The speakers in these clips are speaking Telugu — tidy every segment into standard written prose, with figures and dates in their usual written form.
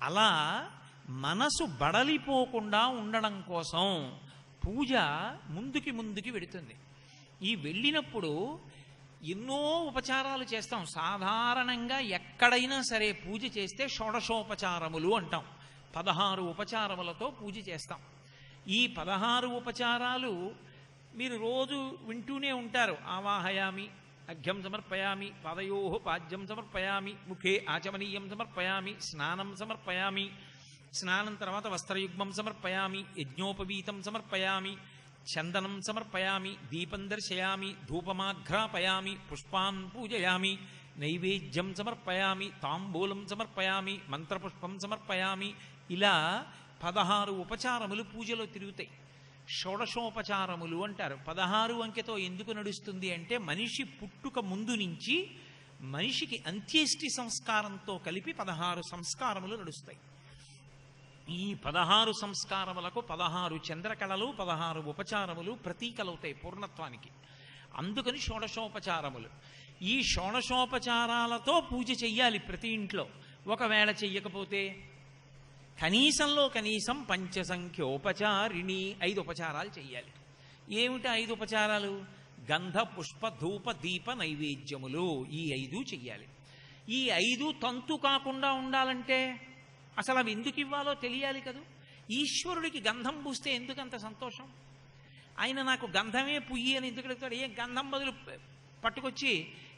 అలా మనసు బడలిపోకుండా ఉండడం కోసం పూజ ముందుకి ముందుకి వెడుతుంది. ఈ వెళ్ళినప్పుడు ఎన్నో ఉపచారాలు చేస్తాం. సాధారణంగా ఎక్కడైనా సరే పూజ చేస్తే షోడశోపచారములు అంటాం. 16 ఉపచారములతో పూజ చేస్తాం. ఈ 16 ఉపచారాలు మీరు రోజు వింటూనే ఉంటారు. ఆవాహయామి, అర్ఘ్యం సమర్పయామి, పాదయో పాద్యం సమర్పయామి, ముఖే ఆచమనీయం సమర్పయామి, స్నానం సమర్పయామి, స్నానం తర్వాత వస్త్రయుగ్మం సమర్పయామి, యజ్ఞోపవీతం సమర్పయామి, చందనం సమర్పయామి, దీపం దర్శయామి, ధూపమాఘ్రాపయామి, పుష్పాన్ పూజయామి, నైవేద్యం సమర్పయామి, తాంబూలం సమర్పయామి, మంత్రపుష్పం సమర్పయామి. ఇలా 16 ఉపచారములు పూజలో తిరుగుతాయి. షోడశోపచారములు అంటారు. 16 అంకెతో ఎందుకు నడుస్తుంది అంటే మనిషి పుట్టుక ముందు నుంచి మనిషికి అంత్యేష్టి సంస్కారంతో కలిపి 16 సంస్కారములు నడుస్తాయి. ఈ 16 సంస్కారములకు 16 చంద్రకళలు, 16 ఉపచారములు ప్రతీకలవుతాయి పూర్ణత్వానికి. అందుకని షోడశోపచారములు. ఈ షోడశోపచారాలతో పూజ చెయ్యాలి ప్రతి ఇంట్లో. ఒకవేళ చెయ్యకపోతే కనీసంలో కనీసం పంచసంఖ్యోపచారిణి 5 ఉపచారాలు చెయ్యాలి. ఏమిటి 5 ఉపచారాలు? గంధ పుష్ప ధూప దీప నైవేద్యములు, ఈ 5 చెయ్యాలి. ఈ 5 తంతు కాకుండా ఉండాలంటే అసలు అవి ఎందుకు ఇవ్వాలో తెలియాలి కదా. ఈశ్వరుడికి గంధం పూస్తే ఎందుకంత సంతోషం? ఆయన నాకు గంధమే పుయ్యి అని ఎందుకు అడుగుతాడు? ఏ గంధం బదులు పట్టుకొచ్చి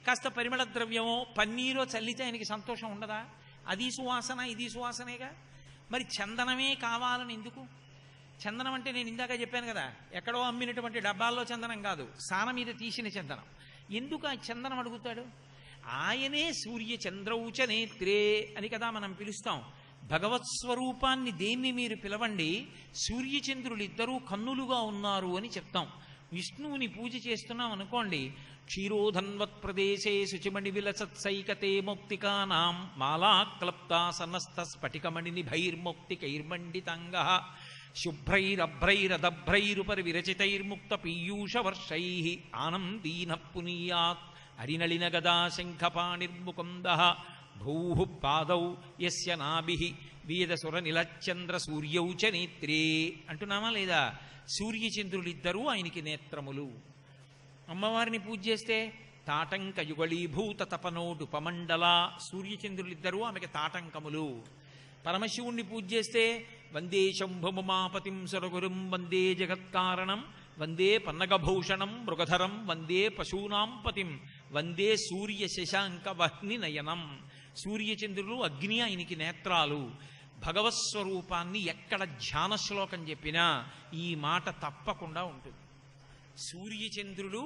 కాస్త పరిమళ ద్రవ్యమో పన్నీరో చల్లితే ఆయనకి సంతోషం ఉండదా? అది సువాసన, ఇది సువాసనేగా. మరి చందనమే కావాలని ఎందుకు? చందనం అంటే నేను ఇందాక చెప్పాను కదా, ఎక్కడో అమ్మినటువంటి డబ్బాల్లో చందనం కాదు, సాన మీద తీసిన చందనం. ఎందుకు ఆ చందనం అడుగుతాడు? ఆయనే సూర్య చంద్రౌచ నేత్రే అని కదా మనం పిలుస్తాం. భగవత్ స్వరూపాన్ని దేన్ని మీరు పిలవండి, సూర్యచంద్రులు ఇద్దరూ కన్నులుగా ఉన్నారు అని చెప్తాం. విష్ణువుని పూజ చేస్తున్నాం అనుకోండి, క్షీరోధన్వత్ ప్రదేశే శుచిమణి విలసత్సైకతే మౌక్తికానాం మాలాక్లప్తా సనస్త స్ఫటికమణి నిభైర్మౌక్తికైర్మండితాంగ శుభ్రైరభ్రైరదభ్రైరుపరి విరచితైర్ముక్త పీయూషవర్షై ఆనందీన పునీయాత్ హరినళిన గదా శంఖపాణిర్ముకుంద భూః పాదౌ యస్య నాభిః వేదసుర నిలచంద్ర సూర్యౌ చ నేత్రే అంటున్నామా లేదా? సూర్యచంద్రులిద్దరూ ఆయనకి నేత్రములు. అమ్మవారిని పూజ చేస్తే తాటంక యుగళీభూత తపనోడుపమండల, సూర్యచంద్రులిద్దరూ ఆమెకి తాటంకములు. పరమశివుణ్ణి పూజ చేస్తే వందే శంభుమాపతిం సురగురుం వందే జగత్కారణం వందే పన్నగభూషణం మృగధరం వందే పశూనాం పతిం వందే సూర్య శశాంక వహ్ని నయనం. సూర్యచంద్రులు అగ్ని ఆయనకి నేత్రాలు. భగవత్స్వరూపాన్ని ఎక్కడ ధ్యాన శ్లోకం చెప్పినా ఈ మాట తప్పకుండా ఉంటుంది. సూర్యచంద్రులు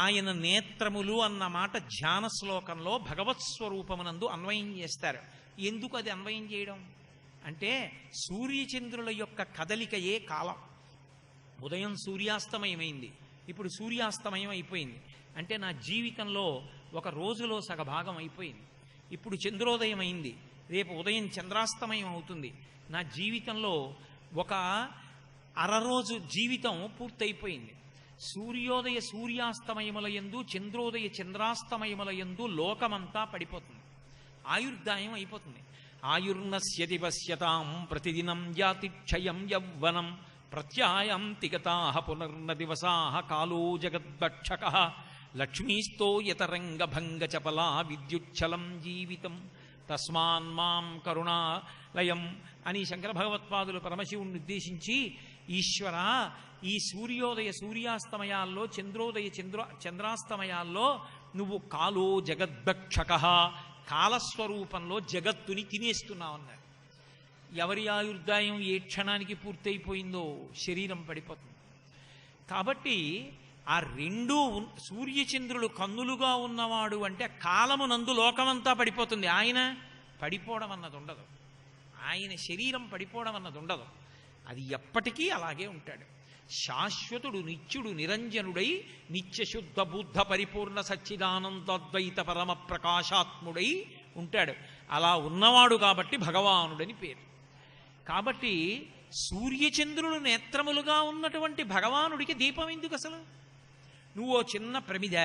ఆయన నేత్రములు అన్న మాట ధ్యాన శ్లోకంలో భగవత్స్వరూపమునందు అన్వయం చేస్తారు. ఎందుకు అది అన్వయం చేయడం అంటే, సూర్యచంద్రుల యొక్క కదలికయే కాలం. ఉదయం సూర్యాస్తమయమైంది, ఇప్పుడు సూర్యాస్తమయం అయిపోయింది అంటే నా జీవితంలో ఒక రోజులో సగభాగం అయిపోయింది. ఇప్పుడు చంద్రోదయం అయింది, రేపు ఉదయం చంద్రాస్తమయం అవుతుంది. నా జీవితంలో ఒక అరరోజు జీవితం పూర్తయిపోయింది. సూర్యోదయ సూర్యాస్తమయముల యందు, చంద్రోదయ చంద్రాస్తమయముల యందు లోకమంతా పడిపోతుంది, ఆయుర్దాయం అయిపోతుంది. ఆయుర్నశ్యతి పశ్యతాం ప్రతిదినం యాతి క్షయం యవ్వనం ప్రత్యాయం తిగతాః పునర్న దివసాః కాలో జగద్భక్షకః లక్ష్మీస్తో యతరంగభంగ చపలా విద్యుచ్చలం జీవితం తస్మాన్మాం కరుణాలయం అని శంకర భగవత్పాదులు పరమశివుణ్ణి ఉద్దేశించి, ఈశ్వర ఈ సూర్యోదయ సూర్యాస్తమయాల్లో, చంద్రోదయ చంద్రాస్తమయాల్లో నువ్వు కాలో జగద్భక్షకః కాలస్వరూపంలో జగత్తుని తినేస్తున్నావన్నారు. ఎవరి ఆయుర్దాయం ఏ క్షణానికి పూర్తయిపోయిందో శరీరం పడిపోతుంది. కాబట్టి ఆ రెండూ సూర్యచంద్రులు కన్నులుగా ఉన్నవాడు అంటే కాలమునందు లోకమంతా పడిపోతుంది. ఆయన పడిపోవడం అన్నది ఉండదు, ఆయన శరీరం పడిపోవడం అన్నది ఉండదు. అది ఎప్పటికీ అలాగే ఉంటాడు. శాశ్వతుడు నిత్యుడు నిరంజనుడై నిత్యశుద్ధ బుద్ధ పరిపూర్ణ సచ్చిదానందద్వైత పరమ ప్రకాశాత్ముడై ఉంటాడు. అలా ఉన్నవాడు కాబట్టి భగవానుడని పేరు. కాబట్టి సూర్యచంద్రులు నేత్రములుగా ఉన్నటువంటి భగవానుడికి దీపం ఎందుకు అసలు? నువ్వు చిన్న ప్రమిద,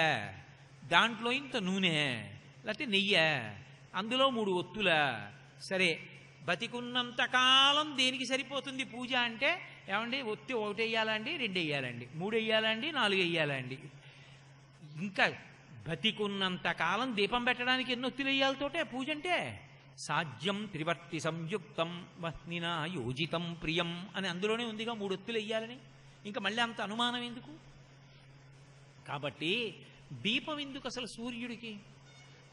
దాంట్లో ఇంత నూనె లేకపోతే నెయ్యి, అందులో 3 ఒత్తుల, సరే బతికున్నంత కాలం దేనికి సరిపోతుంది పూజ అంటే? ఏమండి, ఒత్తి 1 వెయ్యాలండి, 2 వెయ్యాలండి, 3 వెయ్యాలండి, 4 వెయ్యాలండి. ఇంకా బతికున్నంత కాలం దీపం పెట్టడానికి ఎన్ని ఒత్తులు వెయ్యాలతోటే పూజ అంటే? సాధ్యం త్రివర్తి సంయుక్తం వహ్నినా యోజితం ప్రియం అని అందులోనే ఉందిగా 3 ఒత్తులు వెయ్యాలని. ఇంకా మళ్ళీ అంత అనుమానం ఎందుకు? కాబట్టి దీపం ఎందుకు అసలు సూర్యుడికి?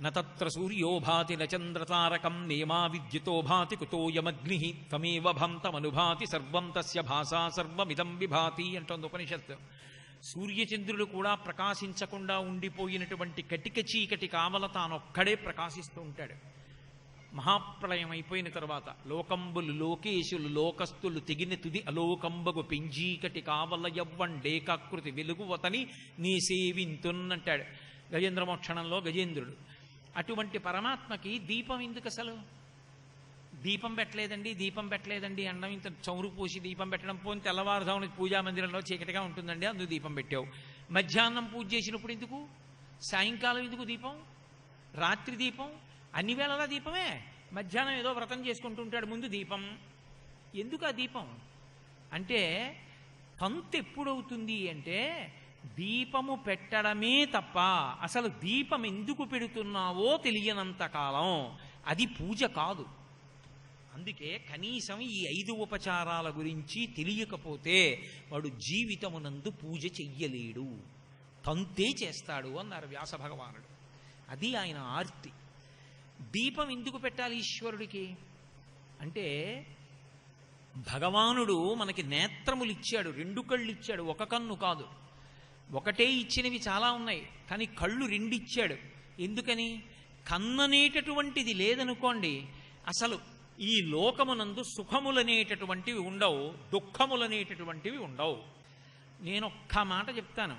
నత్ర సూర్యో భాతి నచంద్రతారకం నేమా విద్యుతో భాతి కుతోయమగ్ని త్వమేవ భాంతమనుభాతి సర్వం తస్య భాసా సర్వమిదం విభాతి అంటోంది ఉపనిషత్తు. సూర్యచంద్రులు కూడా ప్రకాశించకుండా ఉండిపోయినటువంటి కటిక చీకటి కావల తానొక్కడే ప్రకాశిస్తూ ఉంటాడు. మహాప్రళయం అయిపోయిన తర్వాత లోకంబులు లోకేశులు లోకస్తులు తెగిన తుది అలోకంబగు పెంజీకటి కావల యవ్వండేకాకృతి వెలుగువతని నీ సేవింతున్నంటాడు గజేంద్రమోక్షణంలో గజేంద్రుడు. అటువంటి పరమాత్మకి దీపం ఎందుకు అసలు? దీపం పెట్టలేదండి, దీపం పెట్టలేదండి అన్నం, ఇంత చౌరు పోసి దీపం పెట్టడం. పోని తెల్లవారుజామున పూజా మందిరంలో చీకటిగా ఉంటుందండి, అందుకు దీపం పెట్టావు. మధ్యాహ్నం పూజ చేసినప్పుడు ఎందుకు? సాయంకాలం ఎందుకు దీపం? రాత్రి దీపం, అన్ని వేళలా దీపమే. మధ్యాహ్నం ఏదో వ్రతం చేసుకుంటుంటాడు, ముందు దీపం. ఎందుకు ఆ దీపం అంటే? తంతు ఎప్పుడవుతుంది అంటే దీపము పెట్టడమే తప్ప అసలు దీపం ఎందుకు పెడుతున్నావో తెలియనంత కాలం అది పూజ కాదు. అందుకే కనీసం ఈ 5 ఉపచారాల గురించి తెలియకపోతే వాడు జీవితమునందు పూజ చెయ్యలేడు, తంతే చేస్తాడు అన్నారు వ్యాస భగవానుడు. అది ఆయన ఆర్తి. దీపం ఎందుకు పెట్టాలి ఈశ్వరుడికి అంటే, భగవానుడు మనకి నేత్రములు ఇచ్చాడు, 2 కళ్ళు ఇచ్చాడు, 1 కన్ను కాదు. ఒకటే ఇచ్చినవి చాలా ఉన్నాయి, కానీ కళ్ళు 2 ఇచ్చాడు. ఎందుకని? కన్ననేటటువంటిది లేదనుకోండి అసలు ఈ లోకమునందు సుఖములనేటటువంటివి ఉండవు, దుఃఖములనేటటువంటివి ఉండవు. నేను ఒక్క మాట చెప్తాను,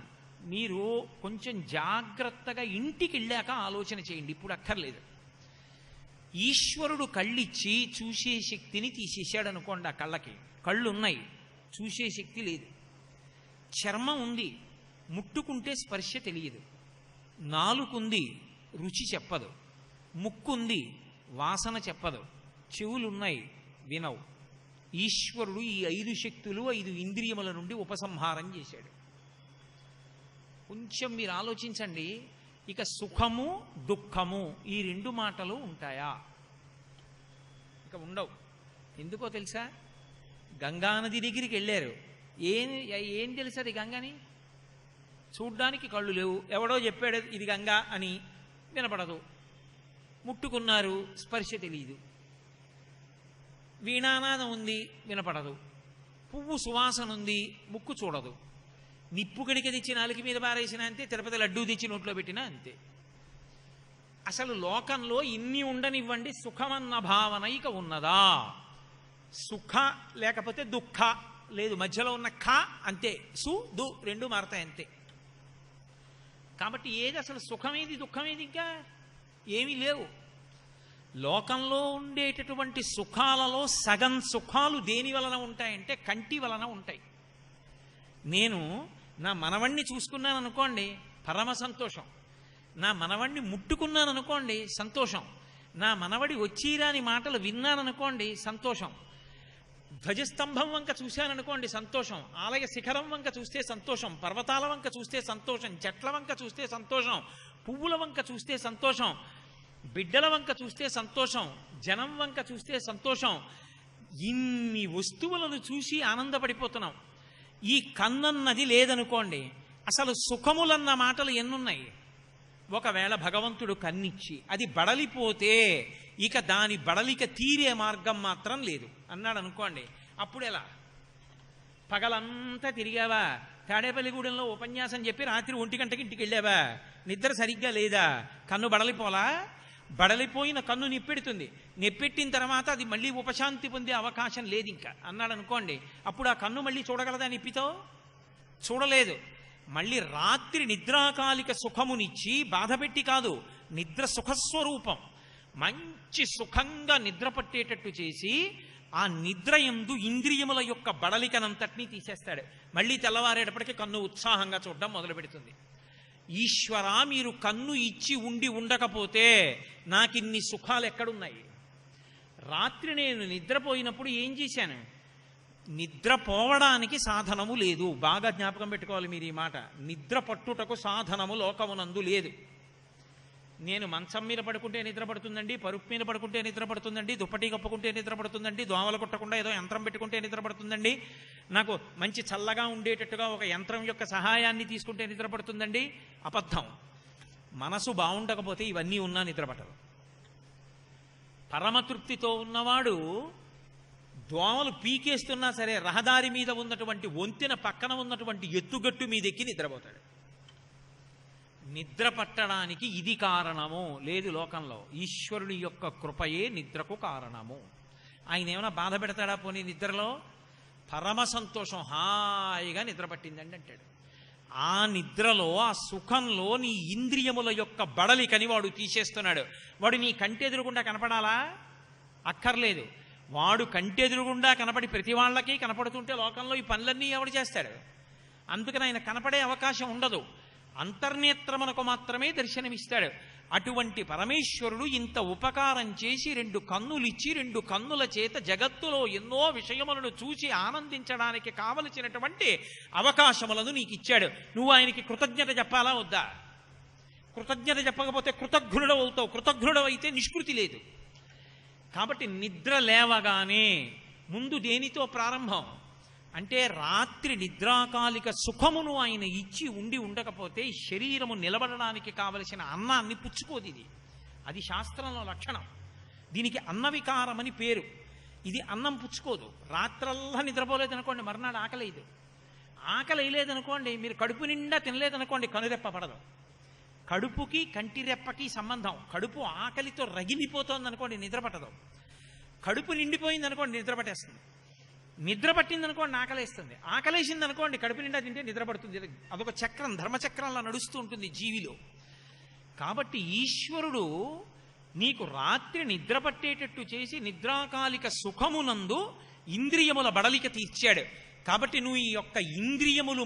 మీరు కొంచెం జాగ్రత్తగా ఇంటికి వెళ్ళాక ఆలోచన చేయండి, ఇప్పుడు అక్కర్లేదు. ఈశ్వరుడు కళ్ళిచ్చి చూసే శక్తిని తీసేశాడు అనుకోండి. ఆ కళ్ళకి కళ్ళు ఉన్నాయి, చూసే శక్తి లేదు. చర్మం ఉంది, ముట్టుకుంటే స్పర్శ తెలియదు. నాలుకుంది, రుచి చెప్పదు. ముక్కుంది, వాసన చెప్పదు. చెవులున్నాయి, వినవు. ఈశ్వరుడు ఈ 5 శక్తులు 5 ఇంద్రియముల నుండి ఉపసంహారం చేశాడు. కొంచెం మీరు ఆలోచించండి. ఇక సుఖము దుఃఖము ఈ 2 మాటలు ఉంటాయా? ఇక ఉండవు. ఎందుకో తెలుసా? గంగానది దగ్గరికి వెళ్ళారు, ఏం తెలుసు అది గంగని? చూడ్డానికి కళ్ళు లేవు, ఎవడో చెప్పాడు ఇది గంగా అని, వినపడదు. ముట్టుకున్నారు, స్పర్శ తెలియదు. వీణానాదం ఉంది, వినపడదు. పువ్వు సువాసన ఉంది, ముక్కు చూడదు. నిప్పు కణిక తెచ్చి నాలుగు మీద బారేసిన అంతే, తిరుపతి లడ్డూ తెచ్చి నోట్లో పెట్టినా అంతే. అసలు లోకంలో ఇన్ని ఉండనివ్వండి, సుఖమన్న భావన ఇక ఉన్నదా? సుఖ లేకపోతే దుఃఖ లేదు, మధ్యలో ఉన్న ఖ అంతే, సు దు 2 మారతాయి అంతే. కాబట్టి ఏది అసలు సుఖమేది దుఃఖమేది? ఇంకా ఏమీ లేవు. లోకంలో ఉండేటటువంటి సుఖాలలో సగం సుఖాలు దేని వలన ఉంటాయంటే కంటి వలన ఉంటాయి. నేను నా మనవణ్ణి చూసుకున్నాను అనుకోండి, పరమ సంతోషం. నా మనవణ్ణి ముట్టుకున్నాను అనుకోండి, సంతోషం. నా మనవడి వచ్చిరాని మాటలు విన్నాననుకోండి, సంతోషం. ధ్వజస్తంభం వంక చూశాననుకోండి, సంతోషం. ఆలయ శిఖరం వంక చూస్తే సంతోషం, పర్వతాల వంక చూస్తే సంతోషం, చెట్ల వంక చూస్తే సంతోషం, పువ్వుల వంక చూస్తే సంతోషం, బిడ్డల వంక చూస్తే సంతోషం, జనం వంక చూస్తే సంతోషం. ఇన్ని వస్తువులను చూసి ఆనందపడిపోతున్నాం. ఈ కన్నన్నది లేదనుకోండి, అసలు సుఖములన్న మాటలు ఎన్నున్నాయి? ఒకవేళ భగవంతుడు కన్నిచ్చి అది బడలిపోతే ఇక దాని బడలిక తీరే మార్గం మాత్రం లేదు అన్నాడు అనుకోండి, అప్పుడు ఎలా? పగలంతా తిరిగావా, తాడేపల్లిగూడెంలో ఉపన్యాసం చెప్పి రాత్రి 1 గంటకి ఇంటికి వెళ్ళావా, నిద్ర సరిగ్గా లేదా, కన్ను బడలిపోలా? బడలిపోయిన కన్ను నిప్పెడుతుంది, నిప్పెట్టిన తర్వాత అది మళ్ళీ ఉపశాంతి పొందే అవకాశం లేదు ఇంకా అన్నాడు అనుకోండి, అప్పుడు ఆ కన్ను మళ్ళీ చూడగలదా నిప్పితో? చూడలేదు. మళ్ళీ రాత్రి నిద్రాకాలిక సుఖమునిచ్చి బాధపెట్టి కాదు, నిద్ర సుఖస్వరూపం, మంచి సుఖంగా నిద్ర పట్టేటట్టు చేసి ఆ నిద్ర యందు ఇంద్రియముల యొక్క బడలికనంతటినీ తీసేస్తాడు. మళ్ళీ తెల్లవారేటప్పటికీ కన్ను ఉత్సాహంగా చూడడం మొదలు పెడుతుంది. ఈశ్వర, మీరు కన్ను ఇచ్చి ఉండి ఉండకపోతే నాకిన్ని సుఖాలు ఎక్కడున్నాయి? రాత్రి నేను నిద్రపోయినప్పుడు ఏం చేశాను? నిద్రపోవడానికి సాధనము లేదు. బాగా జ్ఞాపకం పెట్టుకోవాలి మీరు ఈ మాట. నిద్ర పట్టుటకు సాధనము లోకమునందు లేదు. నేను మంచం మీద పడుకుంటే నిద్ర పడుతుందండి, పరుపు మీద పడుకుంటే నిద్ర పడుతుందండి, దుప్పటి కప్పుకుంటే నిద్ర పడుతుందండి, దోమలు కొట్టకుండా ఏదో యంత్రం పెట్టుకుంటే నిద్ర పడుతుందండి, నాకు మంచి చల్లగా ఉండేటట్టుగా ఒక యంత్రం యొక్క సహాయాన్ని తీసుకుంటే నిద్ర పడుతుందండి. అబద్ధం. మనసు బాగుండకపోతే ఇవన్నీ ఉన్నా నిద్ర పట్టదు. పరమతృప్తితో ఉన్నవాడు దోమలు పీకేస్తున్నా సరే రహదారి మీద ఉన్నటువంటి వంతెన పక్కన ఉన్నటువంటి ఎత్తుగట్టు మీదెక్కి నిద్రపోతాడు. నిద్ర పట్టడానికి ఇది కారణము లేదు లోకంలో. ఈశ్వరుని యొక్క కృపయే నిద్రకు కారణము. ఆయన ఏమైనా బాధ పెడతాడా పోనీ నిద్రలో? పరమ సంతోషం, హాయిగా నిద్ర పట్టిందండి అంటాడు. ఆ నిద్రలో, ఆ సుఖంలో నీ ఇంద్రియముల యొక్క బడలికని వాడు తీసేస్తున్నాడు. వాడు నీ కంటెదురుగుండా కనపడాలా? అక్కర్లేదు. వాడు కంటెదురుగుండా కనపడి ప్రతి వాళ్ళకి కనపడుతుంటే లోకంలో ఈ పనులన్నీ ఎవడు చేస్తాడు? అందుకని ఆయన కనపడే అవకాశం ఉండదు. అంతర్నేత్రమునకు మాత్రమే దర్శనమిస్తాడు. అటువంటి పరమేశ్వరుడు ఇంత ఉపకారం చేసి 2 కన్నులిచ్చి 2 కన్నుల చేత జగత్తులో ఎన్నో విషయములను చూసి ఆనందించడానికి కావలసినటువంటి అవకాశములను నీకు ఇచ్చాడు. నువ్వు ఆయనకి కృతజ్ఞత చెప్పాలా వద్దా? కృతజ్ఞత చెప్పకపోతే కృతజ్ఞుడవు అవుతావు. కృతజ్ఞుడవు అయితే నిష్కృతి లేదు. కాబట్టి నిద్ర లేవగానే ముందు దేనితో ప్రారంభం అంటే రాత్రి నిద్రాకాలిక సుఖమును ఆయన ఇచ్చి ఉండకపోతే శరీరము నిలబడడానికి కావలసిన అన్నాన్ని పుచ్చుకోదు. అది శాస్త్రంలో లక్షణం. దీనికి అన్నవికారమని పేరు. ఇది అన్నం పుచ్చుకోదు. రాత్రల్లా నిద్రపోలేదనుకోండి మర్నాడు ఆకలేదు. ఆకలి వేయలేదనుకోండి, మీరు కడుపు నిండా తినలేదనుకోండి, కనురెప్ప పడదు. కడుపుకి కంటిరెప్పకి సంబంధం. కడుపు ఆకలితో రగిలిపోతోంది అనుకోండి, నిద్ర పట్టదు. కడుపు నిండిపోయింది అనుకోండి, నిద్ర పట్టేస్తుంది. నిద్ర పట్టిందనుకోండి, ఆకలేస్తుంది. ఆకలేసింది అనుకోండి, కడుపు నిండా తింటే నిద్ర పడుతుంది. అదొక చక్రం, ధర్మచక్రంలా నడుస్తూ ఉంటుంది జీవిలో. కాబట్టి ఈశ్వరుడు నీకు రాత్రి నిద్ర పట్టేటట్టు చేసి నిద్రాకాలిక సుఖమునందు ఇంద్రియముల బడలిక తీర్చాడు. కాబట్టి నువ్వు ఈ యొక్క ఇంద్రియములు,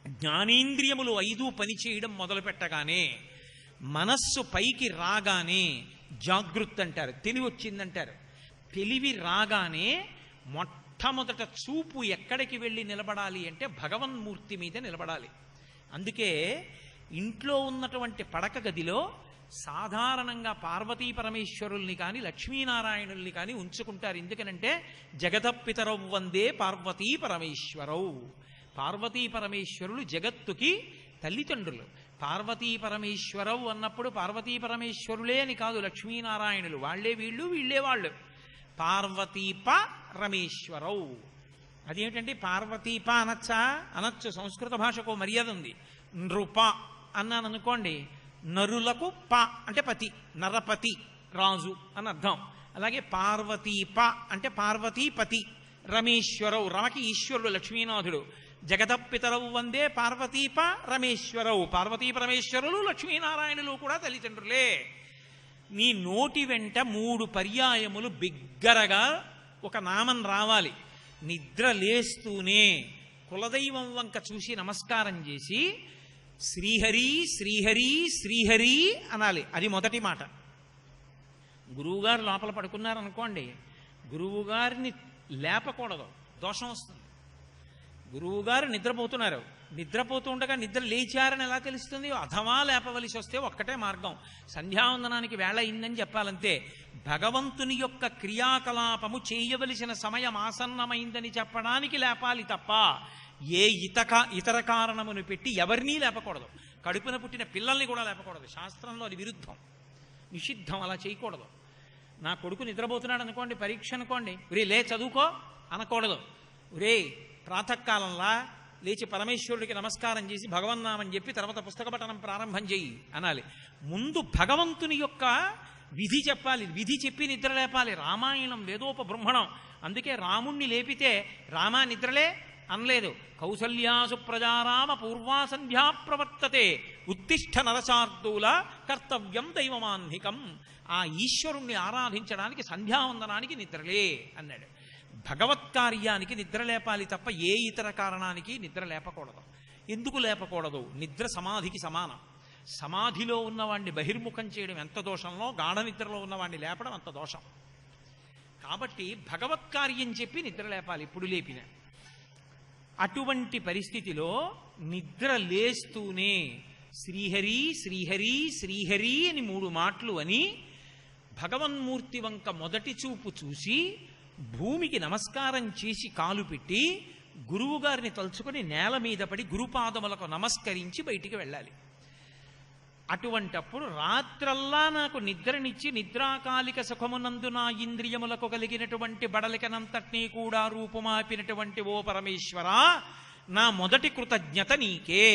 జ్ఞానేంద్రియములు 5 పనిచేయడం మొదలు పెట్టగానే, మనస్సు పైకి రాగానే జాగృత్ అంటారు, తెలివి వచ్చిందంటారు. తెలివి రాగానే మొట్టమొదట చూపు ఎక్కడికి వెళ్ళి నిలబడాలి అంటే భగవన్మూర్తి మీద నిలబడాలి. అందుకే ఇంట్లో ఉన్నటువంటి పడక గదిలో సాధారణంగా పార్వతీ పరమేశ్వరుల్ని కానీ లక్ష్మీనారాయణుల్ని కానీ ఉంచుకుంటారు. ఎందుకనంటే జగతపితరౌ వందే పార్వతీ పరమేశ్వరౌ. పార్వతీ పరమేశ్వరులు జగత్తుకి తల్లిదండ్రులు. పార్వతీ పరమేశ్వరౌ అన్నప్పుడు పార్వతీ పరమేశ్వరులే అని కాదు, లక్ష్మీనారాయణులు వాళ్ళే వీళ్ళు, వీళ్ళే వాళ్ళు. పార్వతీప రమేశ్వరౌ. అదేమిటంటే పార్వతీప అనొచ్చా? అనొచ్చు. సంస్కృత భాషకు మర్యాద ఉంది. నృప అన్నాను అనుకోండి, నరులకు ప అంటే పతి, నరపతి, రాజు అని అర్థం. అలాగే పార్వతీప అంటే పార్వతీపతి, రమేశ్వరౌ, రమకి ఈశ్వరుడు లక్ష్మీనాథుడు. జగతపితరౌ వందే పార్వతీప రమేశ్వరౌ. పార్వతీ పరమేశ్వరులు లక్ష్మీనారాయణులు కూడా తల్లిదండ్రులే. నీ నోటి వెంట 3 పర్యాయములు బిగ్గరగా ఒక నామం రావాలి. నిద్ర లేస్తూనే కులదైవం వంక చూసి నమస్కారం చేసి శ్రీహరి శ్రీహరి శ్రీహరి అనాలి. అది మొదటి మాట. గురువుగారు లోపల పడుకున్నారనుకోండి, గురువుగారిని లేపకూడదు, దోషం వస్తుంది. గురువుగారు నిద్రపోతున్నారు, నిద్రపోతూ ఉండగా నిద్ర లేచారని ఎలా తెలుస్తుంది? అథవా లేపవలసి వస్తే ఒక్కటే మార్గం, సంధ్యావందనానికి వేళ అయిందని చెప్పాలంతే. భగవంతుని యొక్క క్రియాకలాపము చేయవలసిన సమయం ఆసన్నమైందని చెప్పడానికి లేపాలి తప్ప ఏ ఇతర కారణమును పెట్టి ఎవరినీ లేపకూడదు. కడుపున పుట్టిన పిల్లల్ని కూడా లేపకూడదు. శాస్త్రంలో అది విరుద్ధం, నిషిద్ధం. అలా చేయకూడదు. నా కొడుకు నిద్రపోతున్నాడు అనుకోండి, పరీక్ష అనుకోండి, ఒరే లే చదువుకో అనకూడదు. ఒరే ప్రాతకాలంలా లేచి పరమేశ్వరుడికి నమస్కారం చేసి భగవన్నామని చెప్పి తర్వాత పుస్తక పఠనం ప్రారంభం చేయి అనాలి. ముందు భగవంతుని యొక్క విధి చెప్పాలి, విధి చెప్పి నిద్ర లేపాలి. రామాయణం వేదోపబృంహణం. అందుకే రాముణ్ణి లేపితే రామా నిద్రలే అనలేదు. కౌసల్యాసు ప్రజారామ పూర్వా సంధ్యా ప్రవర్తతే ఉత్తిష్ఠ నరశార్దూల కర్తవ్యం దైవమాన్నికం. ఆ ఈశ్వరుణ్ణి ఆరాధించడానికి సంధ్యావందనానికి నిద్రలే అన్నాడు. భగవత్కార్యానికి నిద్ర లేపాలి తప్ప ఏ ఇతర కారణానికి నిద్ర లేపకూడదు. ఎందుకు లేపకూడదు? నిద్ర సమాధికి సమానం. సమాధిలో ఉన్నవాడిని బహిర్ముఖం చేయడం ఎంత దోషంలో, గాఢ నిద్రలో ఉన్నవాడిని లేపడం అంత దోషం. కాబట్టి భగవత్కార్యం చెప్పి నిద్ర లేపాలి ఇప్పుడు లేపిన. అటువంటి పరిస్థితిలో నిద్ర లేస్తూనే శ్రీహరి శ్రీహరి శ్రీహరి అని 3 మాటలు అని భగవన్మూర్తి వంక మొదటి చూపు చూసి భూమికి నమస్కారం చేసి కాలు పెట్టి గురువుగారిని తలుచుకొని నేల మీద పడి గురుపాదములకు నమస్కరించి బయటికి వెళ్ళాలి. అటువంటప్పుడు రాత్రల్లా నాకు నిద్రనిచ్చి నిద్రాకాలిక సుఖమునందు నా ఇంద్రియములకు కలిగినటువంటి బడలికనంతటినీ కూడా రూపుమాపినటువంటి ఓ పరమేశ్వరా, నా మొదటి కృతజ్ఞత నీకే.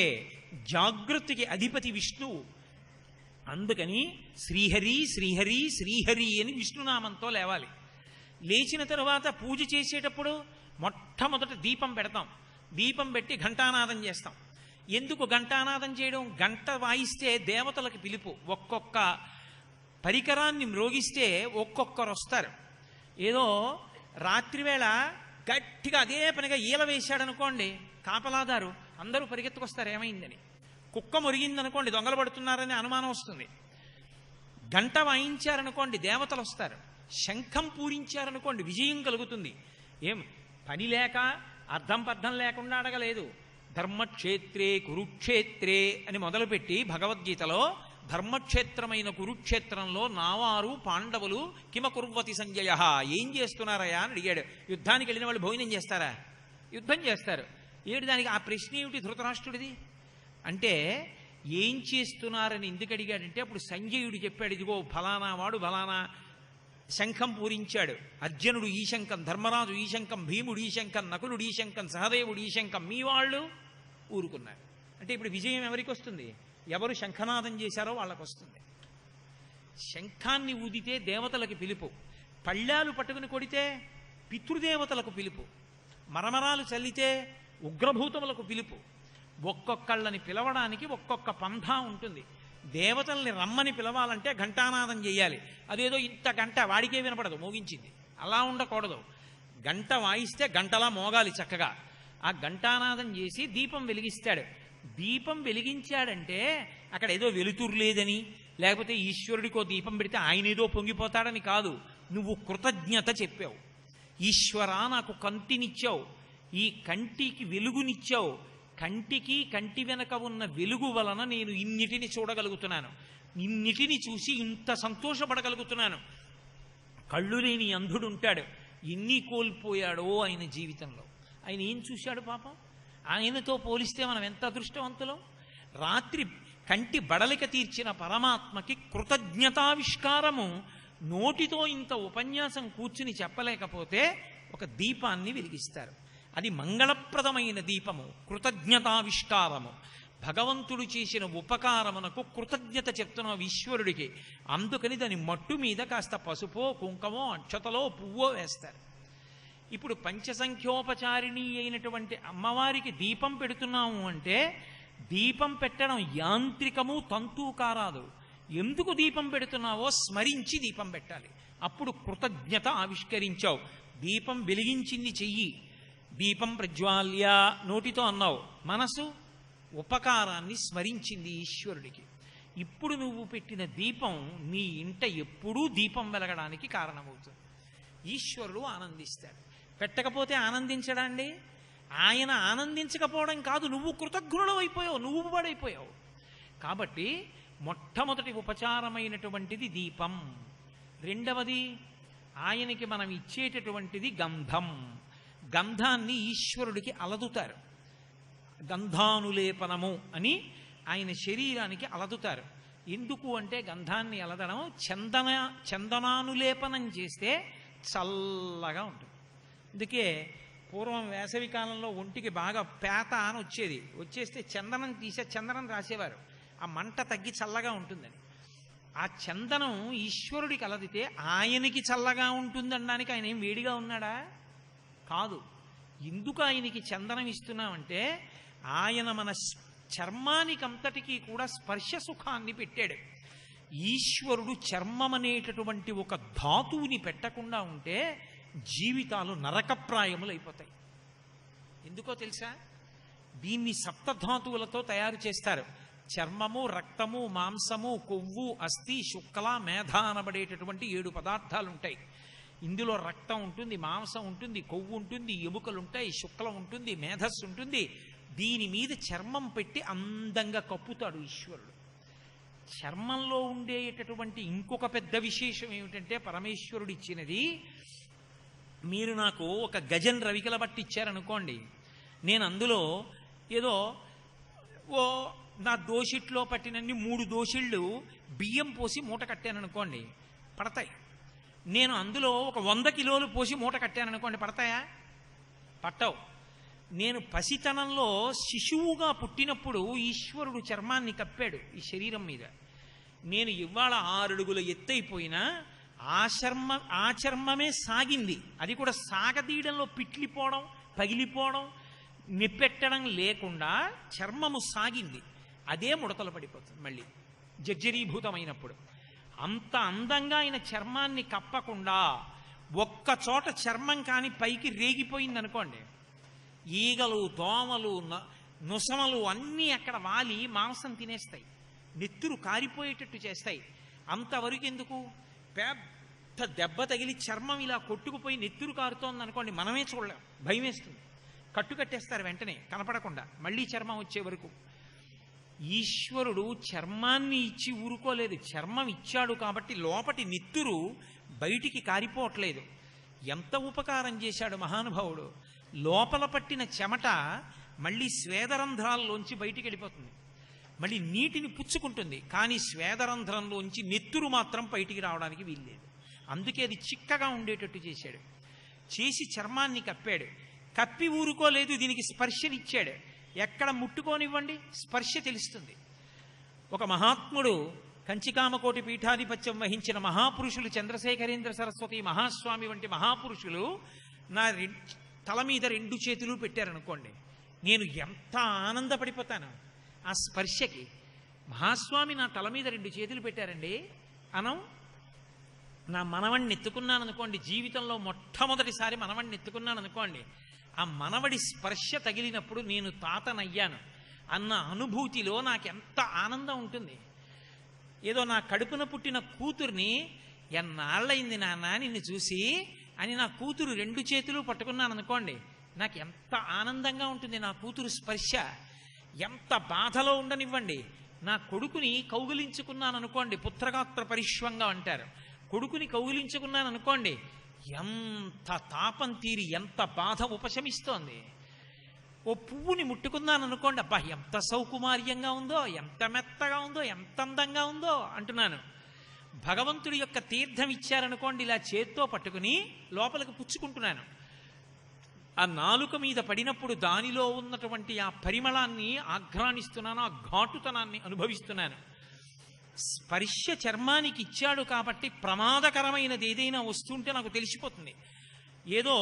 జాగృతికి అధిపతి విష్ణువు. అందుకని శ్రీహరి శ్రీహరి శ్రీహరి అని విష్ణునామంతో లేవాలి. లేచిన తరువాత పూజ చేసేటప్పుడు మొట్టమొదట దీపం పెడతాం. దీపం పెట్టి ఘంటానాదం చేస్తాం. ఎందుకు ఘంటానాదం చేయడం? గంట వాయిస్తే దేవతలకు పిలుపు. ఒక్కొక్క పరికరాన్ని మ్రోగిస్తే ఒక్కొక్కరు వస్తారు. ఏదో రాత్రివేళ గట్టిగా అదే పనిగా ఈల వేశాడనుకోండి కాపలాదారు, అందరూ పరిగెత్తుకొస్తారు ఏమైందని. కుక్క మురిగిందనుకోండి దొంగలు పడుతున్నారని అనుమానం వస్తుంది. గంట వాయించారనుకోండి దేవతలు వస్తారు. శంఖం పూరించారనుకోండి విజయం కలుగుతుంది. ఏం పని లేక అర్థం పర్థం లేకుండా అడగలేదు. ధర్మక్షేత్రే కురుక్షేత్రే అని మొదలుపెట్టి భగవద్గీతలో ధర్మక్షేత్రమైన కురుక్షేత్రంలో నావారు పాండవులు కిమకుర్వతి సంజయ, ఏం చేస్తున్నారయా అని అడిగాడు. యుద్ధానికి వెళ్ళిన వాళ్ళు భోజనం చేస్తారా? యుద్ధం చేస్తారు. ఏడు దానికి ఆ ప్రశ్న ఏమిటి ధృతరాష్ట్రుడిది అంటే ఏం చేస్తున్నారని ఎందుకు అడిగాడంటే అప్పుడు సంజయుడు చెప్పాడు, ఇదిగో ఫలానా వాడు ఫలానా శంఖం పూరించాడు. అర్జునుడు ఈ శంఖం, ధర్మరాజు ఈ శంఖం, భీముడు ఈ శంఖం, నకులుడు ఈ శంఖం, సహదేవుడు ఈ శంఖం, మీ వాళ్ళు ఊరుకున్నారు. అంటే ఇప్పుడు విజయం ఎవరికి వస్తుంది? ఎవరు శంఖనాదం చేశారో వాళ్ళకు వస్తుంది. శంఖాన్ని ఊదితే దేవతలకు పిలుపు, పళ్ళాలు పట్టుకుని కొడితే పితృదేవతలకు పిలుపు, మరమరాలు చల్లితే ఉగ్రభూతములకు పిలుపు. ఒక్కొక్కళ్ళని పిలవడానికి ఒక్కొక్క పంథా ఉంటుంది. దేవతల్ని రమ్మని పిలవాలంటే ఘంటానాదం చేయాలి. అదేదో ఇంత గంట వాడికే వినపడదు మోగించింది, అలా ఉండకూడదు. గంట వాయిస్తే గంటలా మోగాలి చక్కగా. ఆ ఘంటానాదం చేసి దీపం వెలిగిస్తాడు. దీపం వెలిగించాడంటే అక్కడ ఏదో వెలుతురు లేదని, లేకపోతే ఈశ్వరుడికో దీపం పెడితే ఆయన ఏదో పొంగిపోతాడని కాదు. నువ్వు కృతజ్ఞత చెప్పావు. ఈశ్వరా నాకు కంటినిచ్చావు, ఈ కంటికి వెలుగునిచ్చావు, కంటికి కంటి వెనక ఉన్న వెలుగు వలన నేను ఇన్నిటిని చూడగలుగుతున్నాను, ఇన్నిటిని చూసి ఇంత సంతోషపడగలుగుతున్నాను. కళ్ళు లేని అంధుడుంటాడు, ఎన్ని కోల్పోయాడో ఆయన జీవితంలో. ఆయన ఏం చూశాడు పాపం? ఆయనతో పోలిస్తే మనం ఎంత అదృష్టవంతులం. రాత్రి కంటి బడలిక తీర్చిన పరమాత్మకి కృతజ్ఞతావిష్కారము నోటితో ఇంత ఉపన్యాసం కూర్చుని చెప్పలేకపోతే ఒక దీపాన్ని వెలిగిస్తారు. అది మంగళప్రదమైన దీపము, కృతజ్ఞతావిష్కారము. భగవంతుడు చేసిన ఉపకారమునకు కృతజ్ఞత చెప్తున్నావు ఈశ్వరుడికి. అందుకని దాని మట్టు మీద కాస్త పసుపో కుంకమో అక్షతలో పువ్వో వేస్తారు. ఇప్పుడు పంచసంఖ్యోపచారిణి అయినటువంటి అమ్మవారికి దీపం పెడుతున్నాము అంటే దీపం పెట్టడం యాంత్రికము, తంతు కారాదు. ఎందుకు దీపం పెడుతున్నావో స్మరించి దీపం పెట్టాలి. అప్పుడు కృతజ్ఞత ఆవిష్కరించావు. దీపం వెలిగించింది చెయ్యి, దీపం ప్రజ్వాల్య నోటితో అన్నావు, మనసు ఉపకారాన్ని స్మరించింది ఈశ్వరుడికి. ఇప్పుడు నువ్వు పెట్టిన దీపం నీ ఇంట ఎప్పుడూ దీపం వెలగడానికి కారణమవుతుంది. ఈశ్వరుడు ఆనందిస్తాడు. పెట్టకపోతే ఆనందించడాండి? ఆయన ఆనందించకపోవడం కాదు, నువ్వు కృతజ్ఞుడు అయిపోయావు, నువ్వు పడైపోయావు. కాబట్టి మొట్టమొదటి ఉపచారమైనటువంటిది దీపం. రెండవది ఆయనకి మనం ఇచ్చేటటువంటిది గంధం. గంధాన్ని ఈశ్వరుడికి అలదుతారు. గంధానులేపనము అని ఆయన శరీరానికి అలదుతారు. ఎందుకు అంటే గంధాన్ని అలదడం చందనానులేపనం చేస్తే చల్లగా ఉంటుంది. అందుకే పూర్వం వేసవి కాలంలో ఒంటికి బాగా పేత అని వచ్చేస్తే చందనం తీసే చందనం రాసేవారు, ఆ మంట తగ్గి చల్లగా ఉంటుందని. ఆ చందనం ఈశ్వరుడికి అలదితే ఆయనకి చల్లగా ఉంటుందనడానికి ఆయన ఏం వేడిగా ఉన్నాడా? కాదు. ఎందుకు ఆయనకి చందనం ఇస్తున్నామంటే ఆయన మన చర్మానికంతటికీ కూడా స్పర్శ సుఖాన్ని పెట్టాడు. ఈశ్వరుడు చర్మం అనేటటువంటి ఒక ధాతువుని పెట్టకుండా ఉంటే జీవితాలు నరకప్రాయములు అయిపోతాయి. ఎందుకో తెలుసా? దీన్ని సప్తధాతువులతో తయారు చేస్తారు. చర్మము, రక్తము, మాంసము, కొవ్వు, అస్థి, శుక్ల, మేధ అనబడేటటువంటి 7 పదార్థాలు ఉంటాయి. ఇందులో రక్తం ఉంటుంది, మాంసం ఉంటుంది, కొవ్వు ఉంటుంది, ఎముకలు ఉంటాయి, శుక్లం ఉంటుంది, మేధస్సు ఉంటుంది. దీని మీద చర్మం పెట్టి అందంగా కప్పుతాడు ఈశ్వరుడు. చర్మంలో ఉండేటటువంటి ఇంకొక పెద్ద విశేషం ఏమిటంటే, పరమేశ్వరుడు ఇచ్చినది, మీరు నాకు ఒక గజన్ రవికల బట్టి ఇచ్చారనుకోండి, నేను అందులో ఏదో ఓ నా దోషిట్లో పట్టినన్ని 3 దోషిళ్ళు బియ్యం పోసి మూట కట్టాననుకోండి, పడతాయి. నేను అందులో ఒక 100 కిలోలు పోసి మూట కట్టాననుకోండి, పడతాయా? పట్టవు. నేను పసితనంలో శిశువుగా పుట్టినప్పుడు ఈశ్వరుడు చర్మాన్ని కప్పాడు ఈ శరీరం మీద. నేను ఇవాళ 6 అడుగుల ఎత్తైపోయినా ఆ చర్మమే సాగింది. అది కూడా సాగతీయడంలో పిట్లిపోవడం, పగిలిపోవడం, నిప్పెట్టడం లేకుండా చర్మము సాగింది. అదే ముడతలు పడిపోతుంది మళ్ళీ జర్జరీభూతమైనప్పుడు. అంత అందంగా ఆయన చర్మాన్ని కప్పకుండా ఒక్క చోట చర్మం కాని పైకి రేగిపోయిందనుకోండి, ఈగలు, దోమలు, నుసమలు అన్నీ అక్కడ వాలి మాంసం తినేస్తాయి, నెత్తురు కారిపోయేటట్టు చేస్తాయి. అంతవరకు ఎందుకు? పెద్ద దెబ్బ తగిలి చర్మం ఇలా కొట్టుకుపోయి నెత్తురు కారుతోంది అనుకోండి, మనమే చూడలేం, భయం వేస్తుంది, కట్టుకట్టేస్తారు వెంటనే కనపడకుండా మళ్ళీ చర్మం వచ్చే వరకు. ఈశ్వరుడు చర్మాన్ని ఇచ్చి ఊరుకోలేదు. చర్మం ఇచ్చాడు కాబట్టి లోపటి నెత్తురు బయటికి కారిపోవట్లేదు. ఎంత ఉపకారం చేశాడు మహానుభావుడు! లోపల పట్టిన చెమట మళ్ళీ స్వేదరంధ్రాల్లోంచి బయటికి వెళ్ళిపోతుంది, మళ్ళీ నీటిని పుచ్చుకుంటుంది, కానీ స్వేదరంధ్రంలోంచి నెత్తురు మాత్రం బయటికి రావడానికి వీల్లేదు. అందుకే అది చిక్కగా ఉండేటట్టు చేశాడు. చేసి చర్మాన్ని కప్పాడు. కప్పి ఊరుకోలేదు, దీనికి స్పర్శనిచ్చాడు. ఎక్కడ ముట్టుకోనివ్వండి, స్పర్శ తెలుస్తుంది. ఒక మహాత్ముడు, కంచికామకోటి పీఠాధిపత్యం వహించిన మహాపురుషులు చంద్రశేఖరేంద్ర సరస్వతి మహాస్వామి వంటి మహాపురుషులు నా తల మీద 2 చేతులు పెట్టారనుకోండి, నేను ఎంత ఆనందపడిపోతాను ఆ స్పర్శకి. మహాస్వామి నా తల మీద 2 చేతులు పెట్టారండి అనం. నా మనవణ్ణి ఎత్తుకున్నాను అనుకోండి, జీవితంలో మొట్టమొదటిసారి మనవణ్ణి ఎత్తుకున్నాను అనుకోండి, ఆ మనవడి స్పర్శ తగిలినప్పుడు నేను తాతనయ్యాను అన్న అనుభూతిలో నాకెంత ఆనందం ఉంటుంది. ఏదో నా కడుపున పుట్టిన కూతుర్ని, ఎన్నాళ్ళయింది నాన్న నిన్ను చూసి అని నా కూతురు 2 చేతులు పట్టుకున్నాను అనుకోండి, నాకు ఎంత ఆనందంగా ఉంటుంది నా కూతురు స్పర్శ. ఎంత బాధలో ఉండనివ్వండి, నా కొడుకుని కౌగిలించుకున్నాను అనుకోండి, పుత్రగాత్ర పరిష్వంగా అంటారు, కొడుకుని కౌగిలించుకున్నాను అనుకోండి, ఎంత తాపం తీరి ఎంత బాధ ఉపశమిస్తోంది. ఓ పువ్వుని ముట్టుకున్నాను అనుకోండి, అబ్బా ఎంత సౌకుమార్యంగా ఉందో, ఎంత మెత్తగా ఉందో, ఎంత అందంగా ఉందో అంటున్నాను. భగవంతుడి యొక్క తీర్థం ఇచ్చారనుకోండి, ఇలా చేత్తో పట్టుకుని లోపలికి పుచ్చుకుంటున్నాను. ఆ నాలుక మీద పడినప్పుడు దానిలో ఉన్నటువంటి ఆ పరిమళాన్ని ఆఘ్రానిస్తున్నాను, ఆ ఘాటుతనాన్ని అనుభవిస్తున్నాను. స్పర్శ చర్మానికి ఇచ్చాడు కాబట్టి ప్రమాదకరమైనది ఏదైనా వస్తుంటే నాకు తెలిసిపోతుంది. ఏదో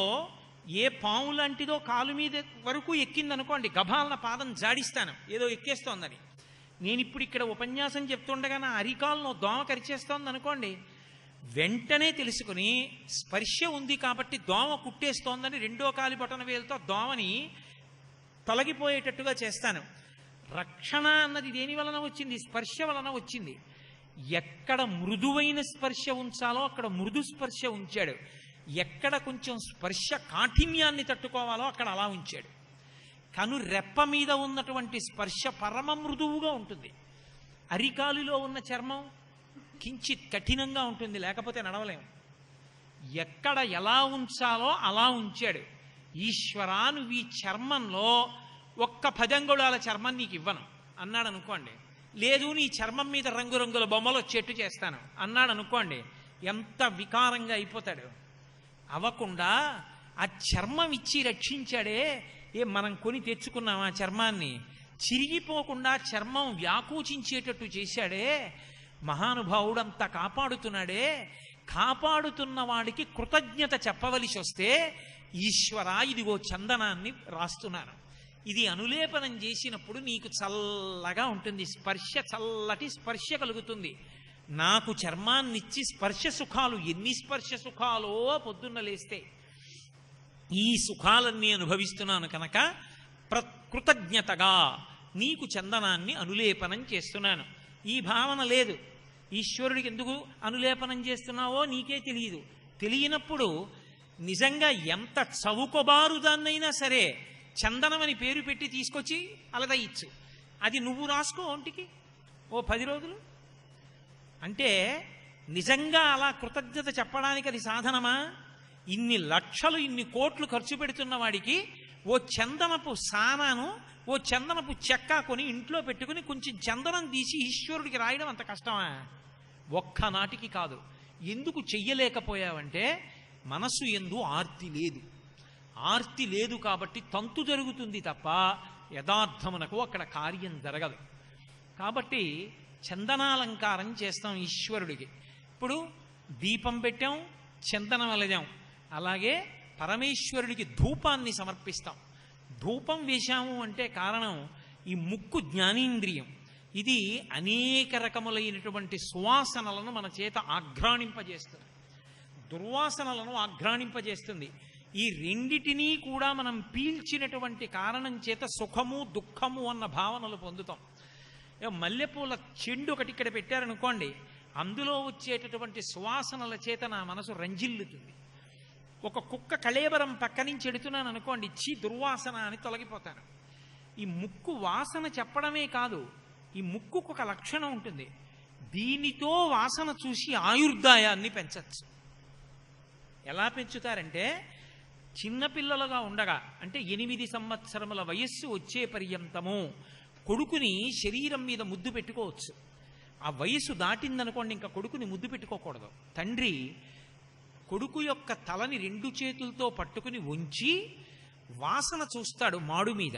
ఏ పాము లాంటిదో కాలు మీద వరకు ఎక్కిందనుకోండి, గభాలన పాదం జాడిస్తాను, ఏదో ఎక్కేస్తోందని. నేను ఇప్పుడు ఇక్కడ ఉపన్యాసం చెప్తుండగా నా అరికాలను దోమ కరిచేస్తోంది అనుకోండి, వెంటనే తెలుసుకుని స్పర్శ ఉంది కాబట్టి దోమ కుట్టేస్తోందని 2వ కాలి బొటన వేలుతో దోమని తొలగిపోయేటట్టుగా చేస్తాను. రక్షణ అన్నది దేని వలన వచ్చింది? స్పర్శ వలన వచ్చింది. ఎక్కడ మృదువైన స్పర్శ ఉంచాలో అక్కడ మృదు స్పర్శ ఉంచాడు, ఎక్కడ కొంచెం స్పర్శ కాఠిన్యాన్ని తట్టుకోవాలో అక్కడ అలా ఉంచాడు. కను రెప్ప మీద ఉన్నటువంటి స్పర్శ పరమ మృదువుగా ఉంటుంది. అరికాలులో ఉన్న చర్మం కించిత్ కఠినంగా ఉంటుంది, లేకపోతే నడవలేము. ఎక్కడ ఎలా ఉంచాలో అలా ఉంచాడు. ఈశ్వరా, నువ్వు ఈ చర్మంలో ఒక్క 10 అంగుళాల చర్మం నీకు ఇవ్వను అన్నాడు అనుకోండి, లేదు నీ చర్మం మీద రంగురంగుల బొమ్మలు వచ్చేట్టు చేస్తాను అన్నాడు అనుకోండి, ఎంత వికారంగా అయిపోతాడు. అవ్వకుండా ఆ చర్మం ఇచ్చి రక్షించాడే. మనం కొని తెచ్చుకున్నాం ఆ చర్మాన్ని, చిరిగిపోకుండా చర్మం వ్యాకూచించేటట్టు చేశాడే. మహానుభావుడు అంతా కాపాడుతున్నాడే. కాపాడుతున్న వాడికి కృతజ్ఞత చెప్పవలసి వస్తే, ఈశ్వరా ఇదిగో చందనాన్ని రాస్తున్నాను, ఇది అనులేపనం చేసినప్పుడు నీకు చల్లగా ఉంటుంది, స్పర్శ చల్లటి స్పర్శ కలుగుతుంది. నాకు చర్మాన్నిచ్చి స్పర్శ సుఖాలు, ఎన్ని స్పర్శ సుఖాలో పొద్దున్న లేస్తే, ఈ సుఖాలన్నీ అనుభవిస్తున్నాను కనుక కృతజ్ఞతగా నీకు చందనాన్ని అనులేపనం చేస్తున్నాను. ఈ భావన లేదు. ఈశ్వరుడికి ఎందుకు అనులేపనం చేస్తున్నావో నీకే తెలియదు. తెలియనప్పుడు నిజంగా ఎంత చౌకబారుదాన్నైనా సరే చందనం అని పేరు పెట్టి తీసుకొచ్చి అలదా ఇచ్చు, అది నువ్వు రాసుకో ఒంటికి ఓ 10 రోజులు. అంటే నిజంగా అలా కృతజ్ఞత చెప్పడానికి అది సాధనమా? ఇన్ని లక్షలు ఇన్ని కోట్లు ఖర్చు పెడుతున్న వాడికి ఓ చందనపు సానాను ఓ చందనపు చెక్క కొని ఇంట్లో పెట్టుకుని కొంచెం చందనం తీసి ఈశ్వరుడికి రాయడం అంత కష్టమా? ఒక్కనాటికి కాదు. ఎందుకు చెయ్యలేకపోయావంటే మనస్సు యందు ఆర్తి లేదు. ఆర్తి లేదు కాబట్టి తంతు జరుగుతుంది తప్ప యథార్థమునకు అక్కడ కార్యం జరగదు. కాబట్టి చందనాలంకారం చేస్తాం ఈశ్వరుడికి. ఇప్పుడు దీపం పెట్టాం, చందనం అలజాం. అలాగే పరమేశ్వరుడికి ధూపాన్ని సమర్పిస్తాం. ధూపం వేశాము అంటే కారణం ఈ ముక్కు జ్ఞానేంద్రియం. ఇది అనేక రకములైనటువంటి సువాసనలను మన చేత ఆఘ్రాణింపజేస్తుంది, దుర్వాసనలను ఆఘ్రాణింపజేస్తుంది. ఈ రెండిటినీ కూడా మనం పీల్చినటువంటి కారణం చేత సుఖము దుఃఖము అన్న భావనలు పొందుతాం. మల్లెపూల చెండు ఒకటి ఇక్కడ పెట్టారనుకోండి, అందులో వచ్చేటటువంటి సువాసనల చేత నా మనసు రంజిల్లుతుంది. ఒక కుక్క కళేబరం పక్క నుంచి ఎడుతున్నాను అనుకోండి, చీ దుర్వాసన అని తొలగిపోతాను. ఈ ముక్కు వాసన చెప్పడమే కాదు, ఈ ముక్కుకు ఒక లక్షణం ఉంటుంది. దీనితో వాసన చూసి ఆయుర్దాయాన్ని పెంచచ్చు. ఎలా పెంచుతారంటే, చిన్నపిల్లలుగా ఉండగా అంటే 8 సంవత్సరముల వయస్సు వచ్చే పర్యంతము కొడుకుని శరీరం మీద ముద్దు పెట్టుకోవచ్చు. ఆ వయస్సు దాటిందనుకోండి ఇంకా కొడుకుని ముద్దు పెట్టుకోకూడదు. తండ్రి కొడుకు యొక్క తలని 2 చేతులతో పట్టుకుని ఉంచి వాసన చూస్తాడు మాడు మీద.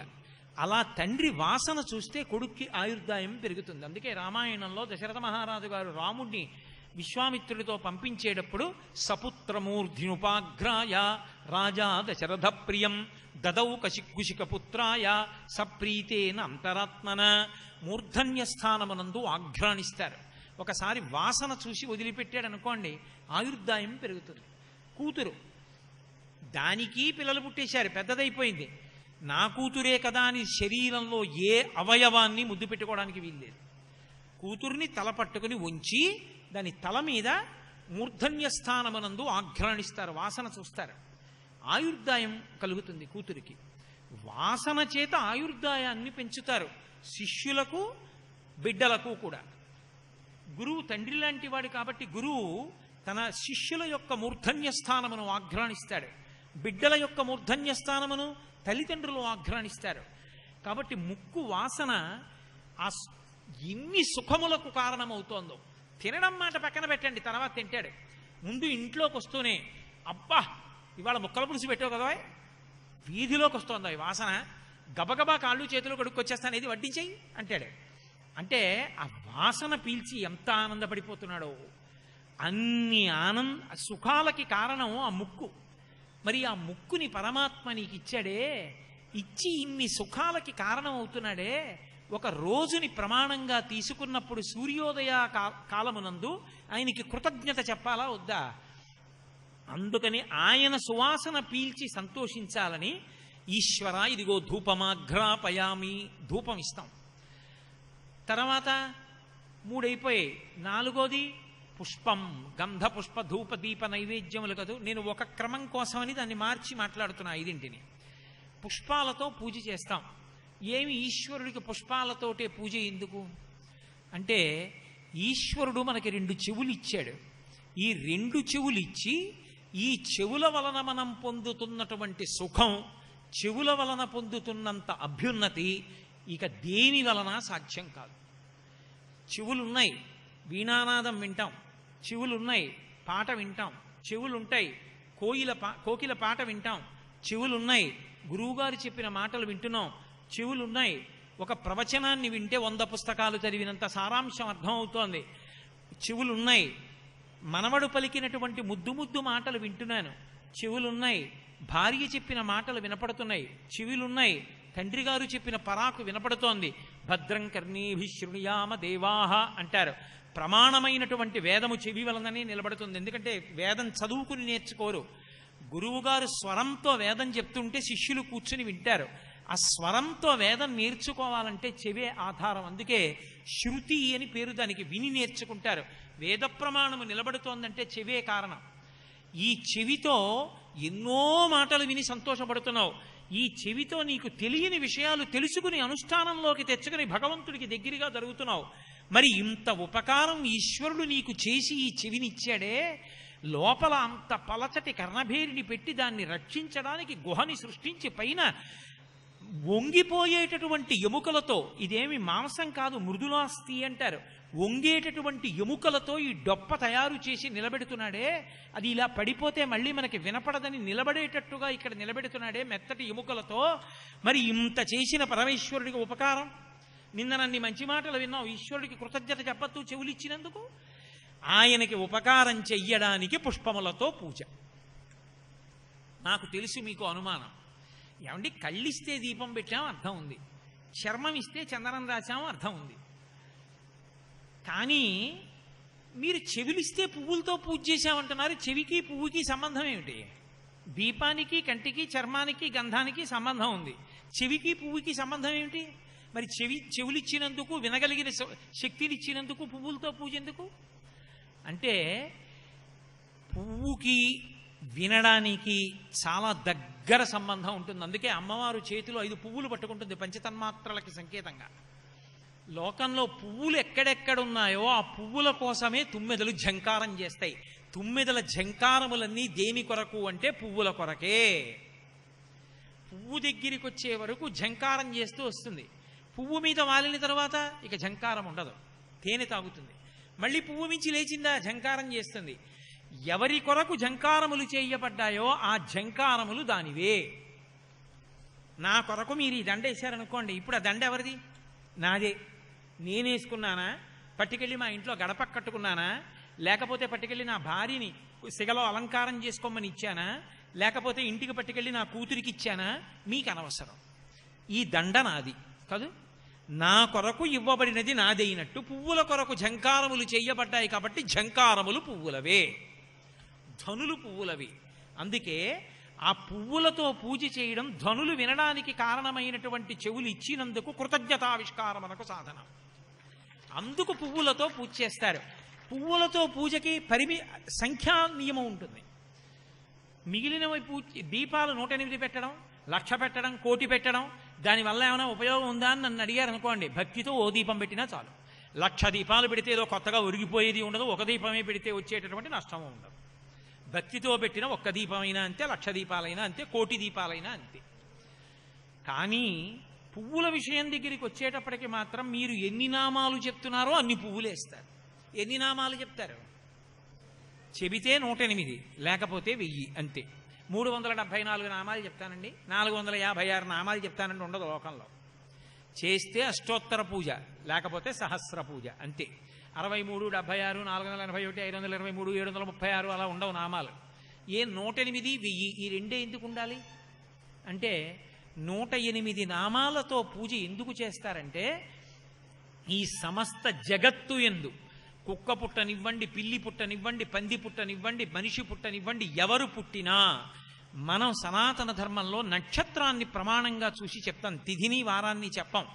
అలా తండ్రి వాసన చూస్తే కొడుక్కి ఆయుర్దాయం పెరుగుతుంది. అందుకే రామాయణంలో దశరథ మహారాజు గారు రాముడిని విశ్వామిత్రుడితో పంపించేటప్పుడు సపుత్రమూర్ధినుపాఘ్రాయ రాజా దశరథ ప్రియం దదౌ కశికుశికపుత్రాయ సప్రీతేన అంతరాత్మన మూర్ధన్య స్థానమునందు ఆఘ్రాణిస్తారు. ఒకసారి వాసన చూసి వదిలిపెట్టాడు అనుకోండి, ఆయుర్దాయం పెరుగుతుంది. కూతురు, దానికి పిల్లలు పుట్టేశారు, పెద్దదైపోయింది. నా కూతురే కదా అని శరీరంలో ఏ అవయవాన్ని ముద్దు పెట్టుకోవడానికి వీల్లేదు. కూతుర్ని తల పట్టుకుని ఉంచి దాని తల మీద మూర్ధన్య స్థానమునందు ఆఘ్రాణిస్తారు, వాసన చూస్తారు. ఆయుర్దాయం కలుగుతుంది కూతురికి. వాసన చేత ఆయుర్దాయాన్ని పెంచుతారు శిష్యులకు బిడ్డలకు కూడా. గురువు తండ్రి లాంటి వాడు కాబట్టి గురువు తన శిష్యుల యొక్క మూర్ధన్య స్థానమును ఆఘ్రాణిస్తాడు, బిడ్డల యొక్క మూర్ధన్య స్థానమును తల్లిదండ్రులు ఆఘ్రాణిస్తారు. కాబట్టి ముక్కు వాసన ఆ ఎన్ని సుఖములకు కారణమవుతోందో. తినడం మాట పక్కన పెట్టండి, తర్వాత తింటాడు. ముందు ఇంట్లోకి వస్తూనే అబ్బా ఇవాళ ముక్కల పులుసు పెట్టావు కదా, వీధిలోకి వస్తుందో ఈ వాసన, గబగబా కాళ్ళు చేతులు కడుక్కొచ్చేస్తాను, ఇది వడ్డించేయి అంటాడు. అంటే ఆ వాసన పీల్చి ఎంత ఆనందపడిపోతున్నాడో. అన్ని సుఖాలకి కారణం ఆ ముక్కు. మరి ఆ ముక్కుని పరమాత్మ నీకు ఇచ్చాడే, ఇచ్చి ఇన్ని సుఖాలకి కారణం అవుతున్నాడే. ఒక రోజుని ప్రమాణంగా తీసుకున్నప్పుడు సూర్యోదయ కాలమునందు ఆయనకి కృతజ్ఞత చెప్పాలా వద్దా? అందుకని ఆయన సువాసన పీల్చి సంతోషించాలని ఈశ్వర ఇదిగో ధూపమాఘ్రాపయామి, ధూపం ఇస్తాం. తర్వాత 3 అయిపోయాయి. 4వది పుష్పం, గంధ పుష్ప ధూప దీప నైవేద్యములు కదూ. నేను ఒక క్రమం కోసమని దాన్ని మార్చి మాట్లాడుతున్నా. 5 పుష్పాలతో పూజ చేస్తాం. ఏమి ఈశ్వరుడికి పుష్పాలతోటే పూజ ఎందుకు అంటే, ఈశ్వరుడు మనకి 2 చెవులు ఇచ్చాడు. ఈ 2 చెవులు ఇచ్చి ఈ చెవుల వలన మనం పొందుతున్నటువంటి సుఖం, చెవుల వలన పొందుతున్నంత అభ్యున్నతి ఇక దేని వలన సాధ్యం కాదు. చెవులున్నాయి, వీణానాదం వింటాం. చెవులున్నాయి, పాట వింటాం. చెవులుంటాయి, కోకిల పాట వింటాం. చెవులున్నాయి, గురువుగారు చెప్పిన మాటలు వింటున్నాం. చెవులున్నాయి, ఒక ప్రవచనాన్ని వింటే 100 పుస్తకాలు చదివినంత సారాంశం అర్థమవుతోంది. చెవులున్నాయి, మనవడు పలికినటువంటి ముద్దు మాటలు వింటున్నాను. చెవులున్నాయి, భార్య చెప్పిన మాటలు వినపడుతున్నాయి. చెవులున్నాయి, తండ్రి గారు చెప్పిన పరాకు వినపడుతోంది. భద్రం కర్ణీభి శృణుయామ దేవాహ అంటారు. ప్రమాణమైనటువంటి వేదము చెవి వలననే నిలబడుతుంది. ఎందుకంటే వేదం చదువుకుని నేర్చుకోరు. గురువుగారు స్వరంతో వేదం చెప్తుంటే శిష్యులు కూర్చుని వింటారు. ఆ స్వరంతో వేదం నేర్చుకోవాలంటే చెవే ఆధారం. అందుకే శృతి అని పేరు దానికి. విని నేర్చుకుంటారు. వేద ప్రమాణము నిలబడుతోందంటే చెవే కారణం. ఈ చెవితో ఎన్నో మాటలు విని సంతోషపడుతున్నావు. ఈ చెవితో నీకు తెలియని విషయాలు తెలుసుకుని అనుష్ఠానంలోకి తెచ్చుకుని భగవంతుడికి దగ్గరగా జరుగుతున్నావు. మరి ఇంత ఉపకారం ఈశ్వరుడు నీకు చేసి ఈ చెవినిచ్చాడే, లోపల అంత పలచటి కర్ణభేరిని పెట్టి దాన్ని రక్షించడానికి గుహని సృష్టించి పైన వంగిపోయేటటువంటి ఎముకలతో, ఇదేమి మాంసం కాదు మృదులాస్థి అంటారు, వంగేటటువంటి ఎముకలతో ఈ డొప్ప తయారు చేసి నిలబెడుతున్నాడే, అది ఇలా పడిపోతే మళ్ళీ మనకి వినపడదని నిలబడేటట్టుగా ఇక్కడ నిలబెడుతున్నాడే మెత్తటి ఎముకలతో. మరి ఇంత చేసిన పరమేశ్వరుడికి ఉపకారం, నిన్న నన్ని మంచి మాటలు విన్నావు, ఈశ్వరుడికి కృతజ్ఞత చెప్పత్తు చెవులిచ్చినందుకు. ఆయనకి ఉపకారం చెయ్యడానికి పుష్పములతో పూజ. నాకు తెలుసు మీకు అనుమానం, ఏమండి కళ్ళిస్తే దీపం పెట్టాం అర్థం ఉంది, చర్మం ఇస్తే చందనం రాశాము అర్థం ఉంది, కానీ మీరు చెవిలిస్తే పువ్వులతో పూజ చేశామంటున్నారు. చెవికి పువ్వుకి సంబంధం ఏమిటి? దీపానికి కంటికి చర్మానికి గంధానికి సంబంధం ఉంది, చెవికి పువ్వుకి సంబంధం ఏమిటి? మరి చెవులిచ్చినందుకు వినగలిగిన శక్తినిచ్చినందుకు పువ్వులతో పూజ ఎందుకు? అంటే పువ్వుకి వినడానికి చాలా దగ్గర సంబంధం ఉంటుంది. అందుకే అమ్మవారు చేతిలో 5 పువ్వులు పట్టుకుంటుంది పంచతన్మాత్రలకి సంకేతంగా. లోకంలో పువ్వులు ఎక్కడెక్కడున్నాయో ఆ పువ్వుల కోసమే తుమ్మెదలు ఝంకారం చేస్తాయి. తుమ్మెదల ఝంకారములన్నీ దేని కొరకు అంటే పువ్వుల కొరకే. పువ్వు దగ్గరికి వచ్చే వరకు ఝంకారం చేస్తూ వస్తుంది, పువ్వు మీద వాలిన తర్వాత ఇక ఝంకారం ఉండదు, తేనె తాగుతుంది. మళ్ళీ పువ్వు మించి లేచిందా ఝంకారం చేస్తుంది. ఎవరి కొరకు ఝంకారములు చేయబడ్డాయో ఆ ఝంకారములు దానివే. నా కొరకు మీరు ఈ దండ వేశారనుకోండి, ఇప్పుడు ఆ దండ ఎవరిది? నాదే. నేనేసుకున్నానా? పట్టుకెళ్ళి మా ఇంట్లో గడప కట్టుకున్నానా? లేకపోతే పట్టుకెళ్ళి నా భార్యని సిగలో అలంకారం చేసుకోమని ఇచ్చానా? లేకపోతే ఇంటికి పట్టుకెళ్ళి నా కూతురికి ఇచ్చానా? మీకు అనవసరం. ఈ దండ నాది కాదు, నా కొరకు ఇవ్వబడినది నాదైనట్టు పువ్వుల కొరకు ఝంకారములు చేయబడ్డాయి కాబట్టి ఝంకారములు పువ్వులవే, ధనులు పువ్వులవి. అందుకే ఆ పువ్వులతో పూజ చేయడం, ధనులు వినడానికి కారణమైనటువంటి చెవులు ఇచ్చినందుకు కృతజ్ఞతావిష్కారమునకు సాధనం. అందుకు పువ్వులతో పూజ చేస్తారు. పువ్వులతో పూజకి సంఖ్యా నియమం ఉంటుంది. మిగిలిన దీపాలు 108 పెట్టడం, 1,00,000 పెట్టడం, 1,00,000 పెట్టడం, దానివల్ల ఏమైనా ఉపయోగం ఉందా అని నన్ను అడిగారు అనుకోండి, భక్తితో ఓ దీపం పెట్టినా చాలు. 1,00,000 దీపాలు పెడితే ఏదో కొత్తగా ఒరిగిపోయేది ఉండదు, ఒక దీపమే పెడితే వచ్చేటటువంటి నష్టము ఉండదు. భక్తితో పెట్టిన ఒక్క దీపమైనా అంతే, 1,00,000 దీపాలైనా అంతే, 1,00,000 దీపాలైనా అంతే. కానీ పువ్వుల విషయం దగ్గరికి వచ్చేటప్పటికి మాత్రం మీరు ఎన్ని నామాలు చెప్తున్నారో అన్ని పువ్వులు వేస్తారు. ఎన్ని నామాలు చెప్తారు? చెబితే 108, లేకపోతే 1000 అంతే. 374 నామాలు చెప్తానండి, 456 నామాలు చెప్తానండి ఉండదు లోకంలో. చేస్తే అష్టోత్తర పూజ, లేకపోతే సహస్ర పూజ అంతే. 63, 76, 481, 523, 736 అలా ఉండవు నామాలు. 108, 1000 ఈ రెండే ఎందుకు ఉండాలి అంటే, 108 నామాలతో పూజ ఎందుకు చేస్తారంటే, ఈ సమస్త జగత్తు ఎందు కుక్క పుట్టనివ్వండి, పిల్లి పుట్టనివ్వండి, పంది పుట్టనివ్వండి, మనిషి పుట్టనివ్వండి, ఎవరు పుట్టినా మనం సనాతన ధర్మంలో నక్షత్రాన్ని ప్రమాణంగా చూసి చెప్తాం, తిథిని వారాన్ని చెప్పాం,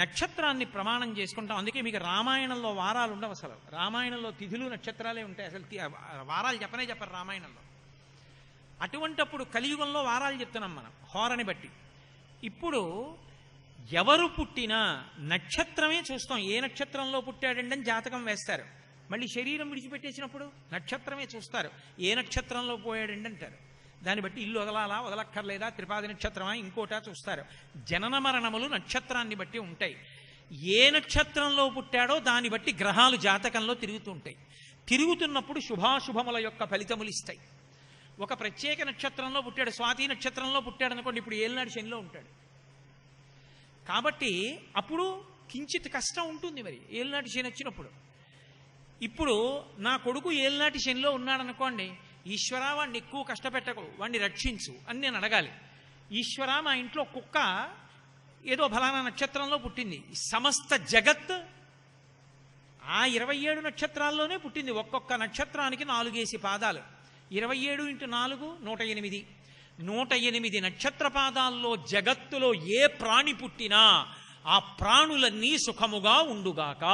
నక్షత్రాన్ని ప్రమాణం చేసుకుంటాం. అందుకే మీకు రామాయణంలో వారాలు ఉండవు, అసలు రామాయణంలో తిథులు నక్షత్రాలే ఉంటాయి, అసలు వారాలు చెప్పరు రామాయణంలో. అటువంటప్పుడు కలియుగంలో వారాలు చెప్తున్నాం మనం హోరని బట్టి. ఇప్పుడు ఎవరు పుట్టినా నక్షత్రమే చూస్తాం, ఏ నక్షత్రంలో పుట్టాడండి అని జాతకం వేస్తారు. మళ్ళీ శరీరం విడిచిపెట్టేసినప్పుడు నక్షత్రమే చూస్తారు, ఏ నక్షత్రంలో పోయాడండి అంటారు. దాన్ని బట్టి ఇల్లు వదలాలా వదలక్కర్లేదా, త్రిపాది నక్షత్రమా ఇంకోటా చూస్తారు. జనన మరణములు నక్షత్రాన్ని బట్టి ఉంటాయి. ఏ నక్షత్రంలో పుట్టాడో దాన్ని బట్టి గ్రహాలు జాతకంలో తిరుగుతూ ఉంటాయి. తిరుగుతున్నప్పుడు శుభాశుభముల యొక్క ఫలితములు ఇస్తాయి. ఒక ప్రత్యేక నక్షత్రంలో పుట్టాడు, స్వాతి నక్షత్రంలో పుట్టాడు అనుకోండి, ఇప్పుడు ఏలినాడు శనిలో ఉంటాడు. కాబట్టి అప్పుడు కించిత్ కష్టం ఉంటుంది మరి ఏలినాటి శని వచ్చినప్పుడు. ఇప్పుడు నా కొడుకు ఏలినాటి శనిలో ఉన్నాడనుకోండి, ఈశ్వరా వాడిని ఎక్కువ కష్టపెట్టకు, వాడిని రక్షించు అని నేను అడగాలి. ఈశ్వరా మా ఇంట్లో కుక్క ఏదో ఫలానా నక్షత్రంలో పుట్టింది, సమస్త జగత్ ఆ 27 నక్షత్రాల్లోనే పుట్టింది. ఒక్కొక్క నక్షత్రానికి 4 పాదాలు, 27 × 4 108. 108 నక్షత్ర పాదాల్లో జగత్తులో ఏ ప్రాణి పుట్టినా ఆ ప్రాణులన్నీ సుఖముగా ఉండుగాక,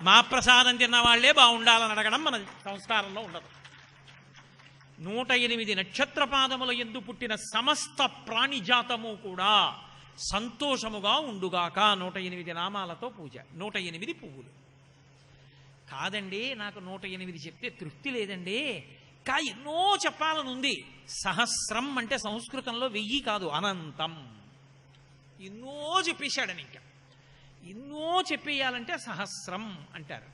మా ప్రసాదం తిన్న వాళ్లే బాగుండాలని అడగడం మన సంస్కారంలో ఉండదు. 108 నక్షత్రపాదముల యందు పుట్టిన సమస్త ప్రాణిజాతము కూడా సంతోషముగా ఉండుగాక. 108 నామాలతో పూజ, 108 పువ్వులు. కాదండి నాకు 108 చెప్తే తృప్తి లేదండి, ఎన్నో చెప్పాలని ఉంది. సహస్రం అంటే సంస్కృతంలో 1000 కాదు, అనంతం. ఎన్నో చెప్పేశాడని, ఇంకా ఎన్నో చెప్పేయాలంటే సహస్రం అంటారు.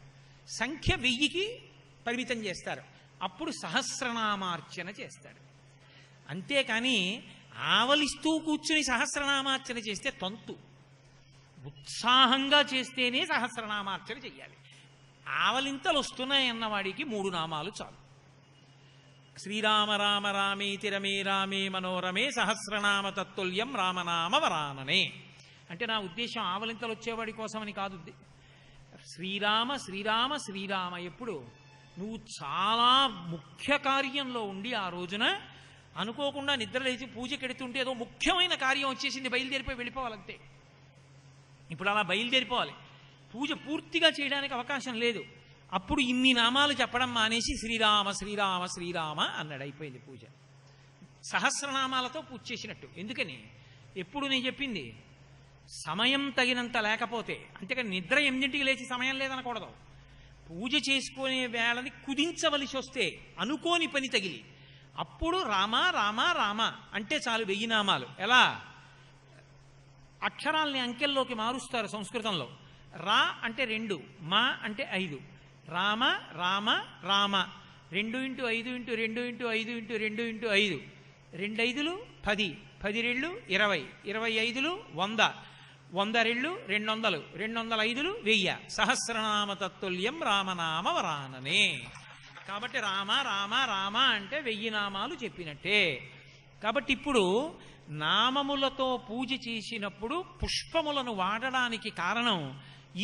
సంఖ్య 1000కి పరిమితం చేస్తారు, అప్పుడు సహస్రనామార్చన చేస్తాడు. అంతేకాని ఆవలిస్తూ కూర్చుని సహస్రనామార్చన చేస్తే తంతు. ఉత్సాహంగా చేస్తేనే సహస్రనామార్చన చెయ్యాలి. ఆవలింతలు వస్తున్నాయన్నవాడికి 3 నామాలు చాలు. శ్రీరామ రామ రామేతి రమే రామే మనోరమే సహస్రనామ తత్తుల్యం రామనామ వరాననే. అంటే నా ఉద్దేశం ఆవలింతలు వచ్చేవాడి కోసమని కాదు. శ్రీరామ శ్రీరామ శ్రీరామ. ఎప్పుడు నువ్వు చాలా ముఖ్య కార్యంలో ఉండి ఆ రోజున అనుకోకుండా నిద్ర లేచి పూజకెడుతుంటే ఏదో ముఖ్యమైన కార్యం వచ్చేసింది, బయలుదేరిపోయి వెళ్ళిపోవాలంతే. ఇప్పుడు అలా బయలుదేరిపోవాలి, పూజ పూర్తిగా చేయడానికి అవకాశం లేదు. అప్పుడు ఇన్ని నామాలు చెప్పడం మానేసి శ్రీరామ శ్రీరామ శ్రీరామ అన్నాడు, అయిపోయింది పూజ. సహస్రనామాలతో పూజ చేసినట్టు. ఎందుకని? ఎప్పుడు నేను చెప్పింది సమయం తగినంత లేకపోతే, అంతేకాని నిద్ర 8ంటికి లేచి సమయం లేదనకూడదు. పూజ చేసుకునే వేళని కుదించవలసి వస్తే, అనుకోని పని తగిలి, అప్పుడు రామ రామ రామ అంటే చాలు 1000 నామాలు. ఎలా? అక్షరాల్ని అంకెల్లోకి మారుస్తారు సంస్కృతంలో. రా అంటే 2, మా అంటే 5. రామ రామ రామ 2 × 5 × 2 × 5 × 2 × 5, 2 5 10, 10 2 20, 25 100, 100 2 200, 205 1000 సహస్రనామ తత్తుల్యం రామనామ వరాననే. కాబట్టి రామ రామ రామ అంటే 1000 నామాలు చెప్పినట్టే. కాబట్టి ఇప్పుడు నామములతో పూజ చేసినప్పుడు పుష్పములను వాడడానికి కారణం,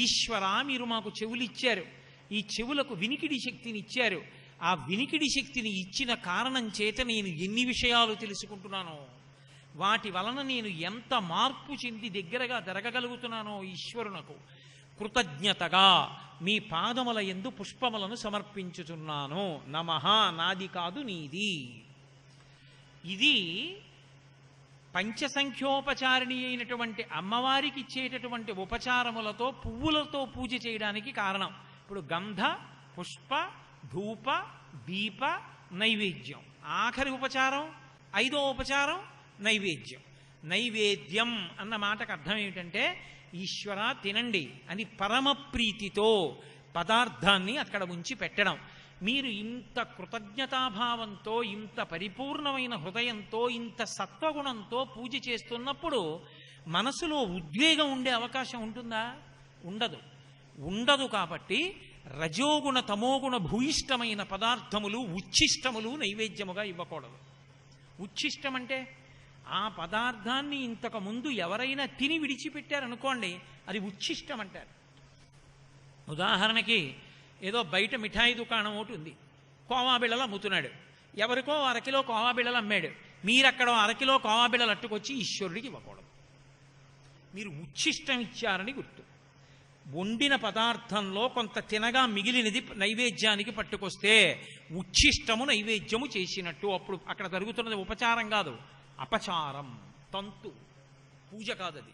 ఈశ్వర మీరు మాకు చెవులు ఇచ్చారు, ఈ చెవులకు వినికిడి శక్తిని ఇచ్చారు. ఆ వినికిడి శక్తిని ఇచ్చిన కారణం చేత నేను ఎన్ని విషయాలు తెలుసుకుంటున్నానో, వాటి వలన నేను ఎంత మార్పు చెంది దగ్గరగా జరగగలుగుతున్నానో ఈశ్వరునకు కృతజ్ఞతగా మీ పాదముల యందు పుష్పములను సమర్పించుచున్నాను. నమః, నాది కాదు నీది. ఇది పంచసంఖ్యోపచారిణి అయినటువంటి అమ్మవారికి ఇచ్చేటటువంటి ఉపచారములతో పువ్వులతో పూజ చేయడానికి కారణం. ఇప్పుడు గంధ పుష్ప ధూప దీప నైవేద్యం. ఆఖరి ఉపచారం 5వ ఉపచారం నైవేద్యం. నైవేద్యం అన్న మాటకు అర్థం ఏమిటంటే, ఈశ్వర తినండి అని పరమ ప్రీతితో పదార్థాన్ని అక్కడ ఉంచి పెట్టడం. మీరు ఇంత కృతజ్ఞతాభావంతో, ఇంత పరిపూర్ణమైన హృదయంతో, ఇంత సత్వగుణంతో పూజ చేస్తున్నప్పుడు మనసులో ఉద్వేగం ఉండే అవకాశం ఉంటుందా? ఉండదు. కాబట్టి రజోగుణ తమోగుణ భూయిష్టమైన పదార్థములు, ఉచ్ఛిష్టములు నైవేద్యముగా ఇవ్వకూడదు. ఉచ్ఛిష్టం అంటే ఆ పదార్థాన్ని ఇంతకు ముందు ఎవరైనా తిని విడిచిపెట్టారనుకోండి, అది ఉచ్ఛిష్టం అంటారు. ఉదాహరణకి ఏదో బయట మిఠాయి దుకాణం ఒకటి ఉంది, కోవా బిళ్ళలు అమ్ముతున్నాడు. ఎవరికో 1 కిలో కోవా బిళ్ళలు అమ్మాడు. మీరక్కడ 1 కిలో కోవా బిళ్ళలు అట్టుకొచ్చి ఈశ్వరుడికి ఇవ్వకూడదు. మీరు ఉచ్ఛిష్టం ఇచ్చారని గుర్తు. వండిన పదార్థంలో కొంత తినగా మిగిలినది నైవేద్యానికి పట్టుకొస్తే ఉచ్ఛిష్టము నైవేద్యము చేసినట్టు. అప్పుడు అక్కడ జరుగుతున్నది ఉపచారం కాదు, అపచారం, తంతు, పూజ కాదది.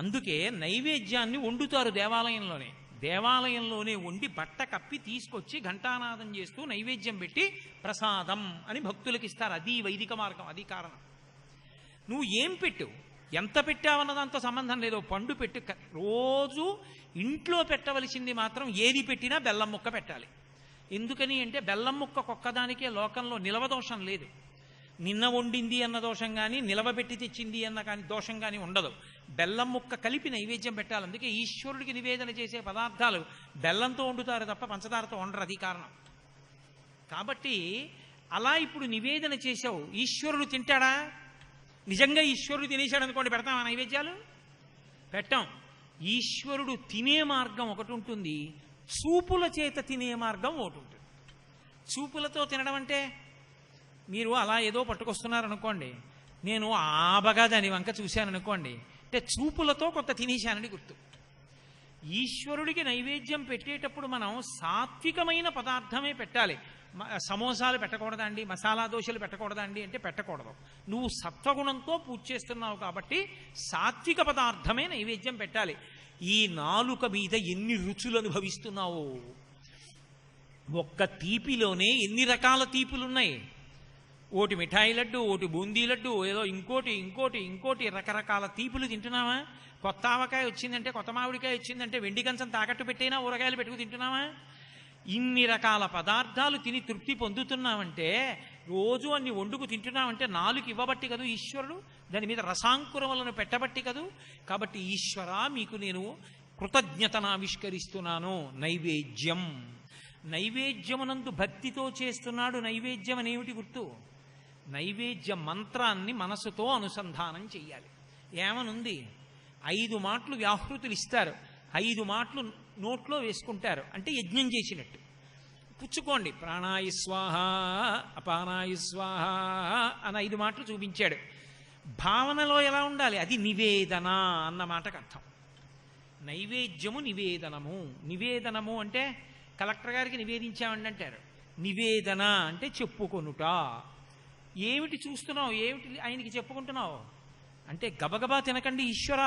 అందుకే నైవేద్యాన్ని వండుతారు దేవాలయంలోనే వండి బట్ట కప్పి తీసుకొచ్చి ఘంటానాదం చేస్తూ నైవేద్యం పెట్టి ప్రసాదం అని భక్తులకు ఇస్తారు. అది వైదిక మార్గం, అది కారణం. నువ్వు ఏం పెట్టు, ఎంత పెట్టావన్నదాంతో సంబంధం లేదు. పండు పెట్టు. రోజు ఇంట్లో పెట్టవలసింది మాత్రం ఏది పెట్టినా బెల్లం ముక్క పెట్టాలి. ఎందుకని అంటే బెల్లం ముక్క ఒక్కదానికే లోకంలో నిలవదోషం లేదు. నిన్న వండింది అన్న దోషం కానీ, నిలవబెట్టి తెచ్చింది అన్న కానీ దోషం కానీ ఉండదు. బెల్లం ముక్క కలిపి నైవేద్యం పెట్టాలి. అందుకే ఈశ్వరుడికి నివేదన చేసే పదార్థాలు బెల్లంతో వండుతారు తప్ప పంచదారతో వండరు, అది కారణం. కాబట్టి అలా ఇప్పుడు నివేదన చేసావు, ఈశ్వరుడు తింటాడా? నిజంగా ఈశ్వరుడు తినేశాడు అనుకోండి, పెడతామా నైవేద్యాలు? పెట్టాం. ఈశ్వరుడు తినే మార్గం ఒకటి ఉంటుంది, చూపుల చేత తినే మార్గం ఒకటి ఉంటుంది. చూపులతో తినడం అంటే మీరు అలా ఏదో పట్టుకొస్తున్నారనుకోండి, నేను ఆబగా దాని వంక చూశాననుకోండి, అంటే చూపులతో కొంత తినేశానని గుర్తు. ఈశ్వరుడికి నైవేద్యం పెట్టేటప్పుడు మనం సాత్వికమైన పదార్థమే పెట్టాలి. సమోసాలు పెట్టకూడదా అండి, మసాలా దోశలు పెట్టకూడదా అండి అంటే పెట్టకూడదు. నువ్వు సత్వగుణంతో పూజ చేస్తున్నావు కాబట్టి సాత్విక పదార్థమే నైవేద్యం పెట్టాలి. ఈ నాలుక మీద ఎన్ని రుచులు అనుభవిస్తున్నావో, ఒక్క తీపిలోనే ఎన్ని రకాల తీపులున్నాయి. ఓటి మిఠాయి లడ్డు, ఓటి బూందీ లడ్డు, ఏదో ఇంకోటి ఇంకోటి ఇంకోటి రకరకాల తీపులు తింటున్నావా? కొత్త ఆవకాయ వచ్చిందంటే, కొత్త మామిడికాయ వచ్చిందంటే వెండి కంచం తాకట్టు పెట్టైనా ఊరగాయలు పెట్టుకు తింటున్నావా? ఇన్ని రకాల పదార్థాలు తిని తృప్తి పొందుతున్నామంటే, రోజు అన్ని వండుకు తింటున్నామంటే నాలుగు ఇవ్వబట్టి కదూ ఈశ్వరుడు, దాని మీద రసాంకురములను పెట్టబట్టి కదూ. కాబట్టి ఈశ్వర మీకు నేను కృతజ్ఞతను ఆవిష్కరిస్తున్నాను. నైవేద్యం, నైవేద్యమునందు భక్తితో చేస్తున్నాడు. నైవేద్యం అనేమిటి గుర్తు? నైవేద్య మంత్రాన్ని మనసుతో అనుసంధానం చెయ్యాలి. ఏమనుంది? 5 మాటలు వ్యాహృతులు ఇస్తారు, 5 మాటలు నోట్లో వేసుకుంటారు, అంటే యజ్ఞం చేసినట్టు. పుచ్చుకోండి, ప్రాణాయ స్వాహ, అపానాయ స్వాహ అని 5 మాటలు చూపించాడు. భావనలో ఎలా ఉండాలి? అది నివేదన అన్న మాటకు అర్థం. నైవేద్యము నివేదనము. నివేదనము అంటే కలెక్టర్ గారికి నివేదించామండి అంటారు. నివేదన అంటే చెప్పుకొనుట. ఏమిటి చూస్తున్నావు, ఏమిటి ఆయనకి చెప్పుకుంటున్నావు అంటే, గబగబా తినకండి ఈశ్వర.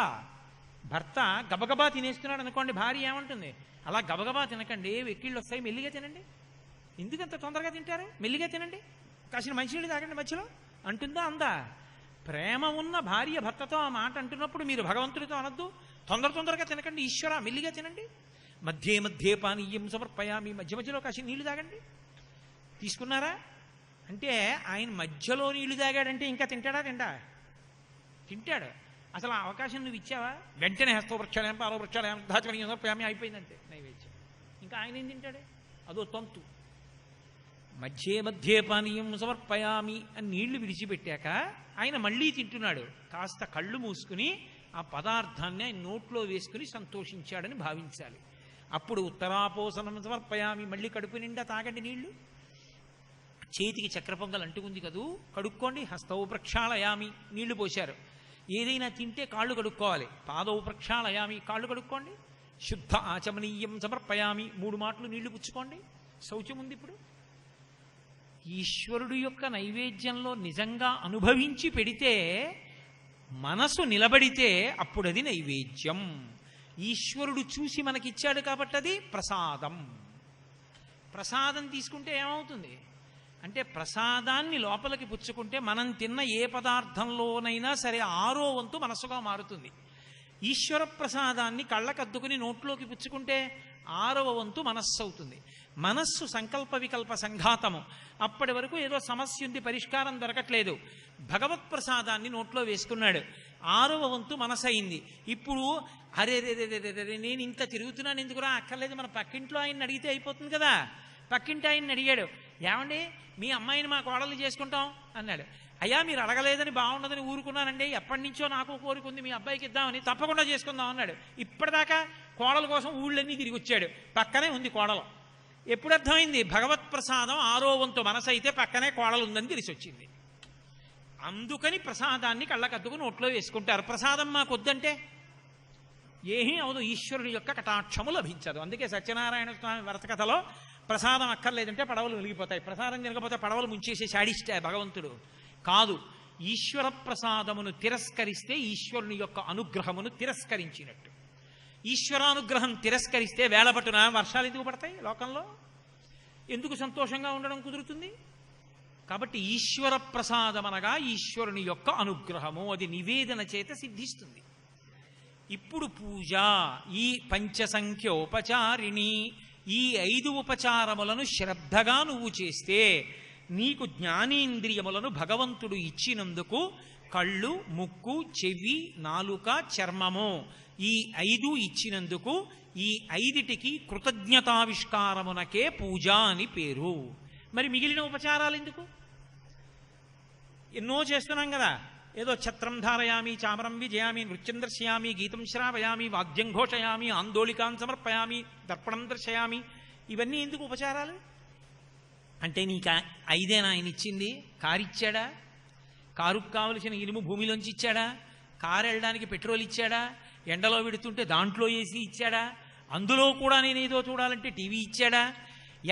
భర్త గబగబా తినేస్తున్నాడు అనుకోండి, భార్య ఏమంటుంది? అలా గబగబా తినకండి, వెక్కిళ్ళు వస్తాయి, మెల్లిగా తినండి. ఎందుకంత తొందరగా తింటారు? మెల్లిగా తినండి, కాసిన మంచినీళ్ళు తాగండి మధ్యలో అంటుందా? అందా? ప్రేమ ఉన్న భార్య భర్తతో ఆ మాట అంటున్నప్పుడు మీరు భగవంతుడితో అనొద్దు, తొందరగా తినకండి ఈశ్వర, మెల్లిగా తినండి. మధ్యే మధ్యే పానీయం సమర్పయామి, మధ్య మధ్యలో కాసిన నీళ్లు తాగండి. తీసుకున్నారా అంటే, ఆయన మధ్యలో నీళ్లు తాగాడంటే ఇంకా తింటాడా? తింటాడు. అసలు ఆ అవకాశం నువ్వు ఇచ్చావా? వెంటనే హస్తో వృక్షాలయం, పాలో వృక్షాలయం, ధాచమనీయం సమర్పయామి అయిపోయిందంటే నైవేద్యం. ఇంకా ఆయన ఏం తింటాడు? అదో తంతు. మధ్యే మధ్యే పానీయం సమర్పయామి అని నీళ్లు విడిచిపెట్టాక ఆయన మళ్ళీ తింటున్నాడు. కాస్త కళ్ళు మూసుకుని ఆ పదార్థాన్ని ఆయన నోట్లో వేసుకుని సంతోషించాడని భావించాలి. అప్పుడు ఉత్తరాపోసనం సమర్పయామి, మళ్ళీ కడుపు నిండా తాగండి నీళ్లు. చేతికి చక్ర పొంగల్ అంటుకుంది కదూ, కడుక్కోండి. హస్తవు ప్రక్షాళయామి, నీళ్లు పోశారు. ఏదైనా తింటే కాళ్ళు కడుక్కోవాలి. పాదవు ప్రక్షాళయామి, కాళ్ళు కడుక్కోండి. శుద్ధ ఆచమనీయం సమర్పయామి, 3 మాటలు నీళ్లు పుచ్చుకోండి. శౌచం ఉంది. ఇప్పుడు ఈశ్వరుడు యొక్క నైవేద్యంలో నిజంగా అనుభవించి పెడితే, మనసు నిలబడితే అప్పుడు అది నైవేద్యం. ఈశ్వరుడు చూసి మనకిచ్చాడు కాబట్టి అది ప్రసాదం. ప్రసాదం తీసుకుంటే ఏమవుతుంది అంటే, ప్రసాదాన్ని లోపలికి పుచ్చుకుంటే మనం తిన్న ఏ పదార్థంలోనైనా సరే 6వ వంతు మనస్సుగా మారుతుంది. ఈశ్వర ప్రసాదాన్ని కళ్ళకద్దుకుని నోట్లోకి పుచ్చుకుంటే 6వ వంతు మనస్సు అవుతుంది. మనస్సు సంకల్ప వికల్ప సంఘాతము. అప్పటి వరకు ఏదో సమస్య ఉంది, పరిష్కారం దొరకట్లేదు. భగవత్ ప్రసాదాన్ని నోట్లో వేసుకున్నాడు, 6వ వంతు మనసు అయింది. ఇప్పుడు అరే నేను ఇంత తిరుగుతున్నాను ఎందుకురా? అక్కర్లేదు, మన పక్కింట్లో ఆయన్ని అడిగితే అయిపోతుంది కదా. పక్కింటి ఆయన్ని అడిగాడు, ఏమండి మీ అమ్మాయిని మా కోడలు చేసుకుంటాం అన్నాడు. అయ్యా మీరు అడగలేదని బాగుండదని ఊరుకున్నానండి, ఎప్పటి నుంచో నాకు కోరిక ఉంది మీ అబ్బాయికి ఇద్దామని, తప్పకుండా చేసుకుందాం అన్నాడు. ఇప్పటిదాకా కోడల కోసం ఊళ్ళన్నీ తిరిగి వచ్చాడు, పక్కనే ఉంది కోడలు. ఎప్పుడు అర్థమైంది? భగవత్ ప్రసాదం 6వ వంతు మనసు అయితే పక్కనే కోడలు ఉందని తెలిసి వచ్చింది. అందుకని ప్రసాదాన్ని కళ్ళకద్దుకు నోట్లో వేసుకుంటారు. ప్రసాదం మాకు వద్దంటే ఏమీ అవదు, ఈశ్వరుని యొక్క కటాక్షము లభించదు. అందుకే సత్యనారాయణ స్వామి వ్రత కథలో ప్రసాదం అక్కర్లేదంటే పడవలు వెలిగిపోతాయి, ప్రసాదం తినకపోతే పడవలు ముంచేసే శాడిస్తే భగవంతుడు కాదు. ఈశ్వర ప్రసాదమును తిరస్కరిస్తే ఈశ్వరుని యొక్క అనుగ్రహమును తిరస్కరించినట్టు. ఈశ్వరానుగ్రహం తిరస్కరిస్తే వేళపట్టున వర్షాలు ఎందుకు పడతాయి లోకంలో? ఎందుకు సంతోషంగా ఉండడం కుదురుతుంది? కాబట్టి ఈశ్వర ప్రసాదం అనగా ఈశ్వరుని యొక్క అనుగ్రహము, అది నివేదన చేత సిద్ధిస్తుంది. ఇప్పుడు పూజ ఈ పంచసంఖ్యోపచారిణి, ఈ 5 ఉపచారములను శ్రద్ధగా నువ్వు చేస్తే నీకు జ్ఞానేంద్రియములను భగవంతుడు ఇచ్చినందుకు కళ్ళు, ముక్కు, చెవి, నాలుక, చర్మము ఈ 5 ఇచ్చినందుకు ఈ 5టికి కృతజ్ఞతావిష్కారమునకే పూజ అని పేరు. మరి మిగిలిన ఉపచారాలు ఎందుకు? ఎన్నో చేస్తున్నాం కదా. ఏదో ఛత్రం ధారయామి, చామరం విజయామి, నృత్యం దర్శయామి, గీతం శ్రావయామి, వాద్యం ఘోషయామి, ఆందోళికాన్ సమర్పయామి, దర్పణం దర్శయామి, ఇవన్నీ ఎందుకు ఉపచారాలు? అంటే నీకు 5ఏనా ఆయన ఇచ్చింది? కారు ఇచ్చాడా? కారుకు కావలసిన ఇనుము భూమిలోంచి ఇచ్చాడా? కారు వెళ్ళడానికి పెట్రోల్ ఇచ్చాడా? ఎండలో పెడుతుంటే దాంట్లో ఏసీ ఇచ్చాడా? అందులో కూడా నేనేదో చూడాలంటే టీవీ ఇచ్చాడా?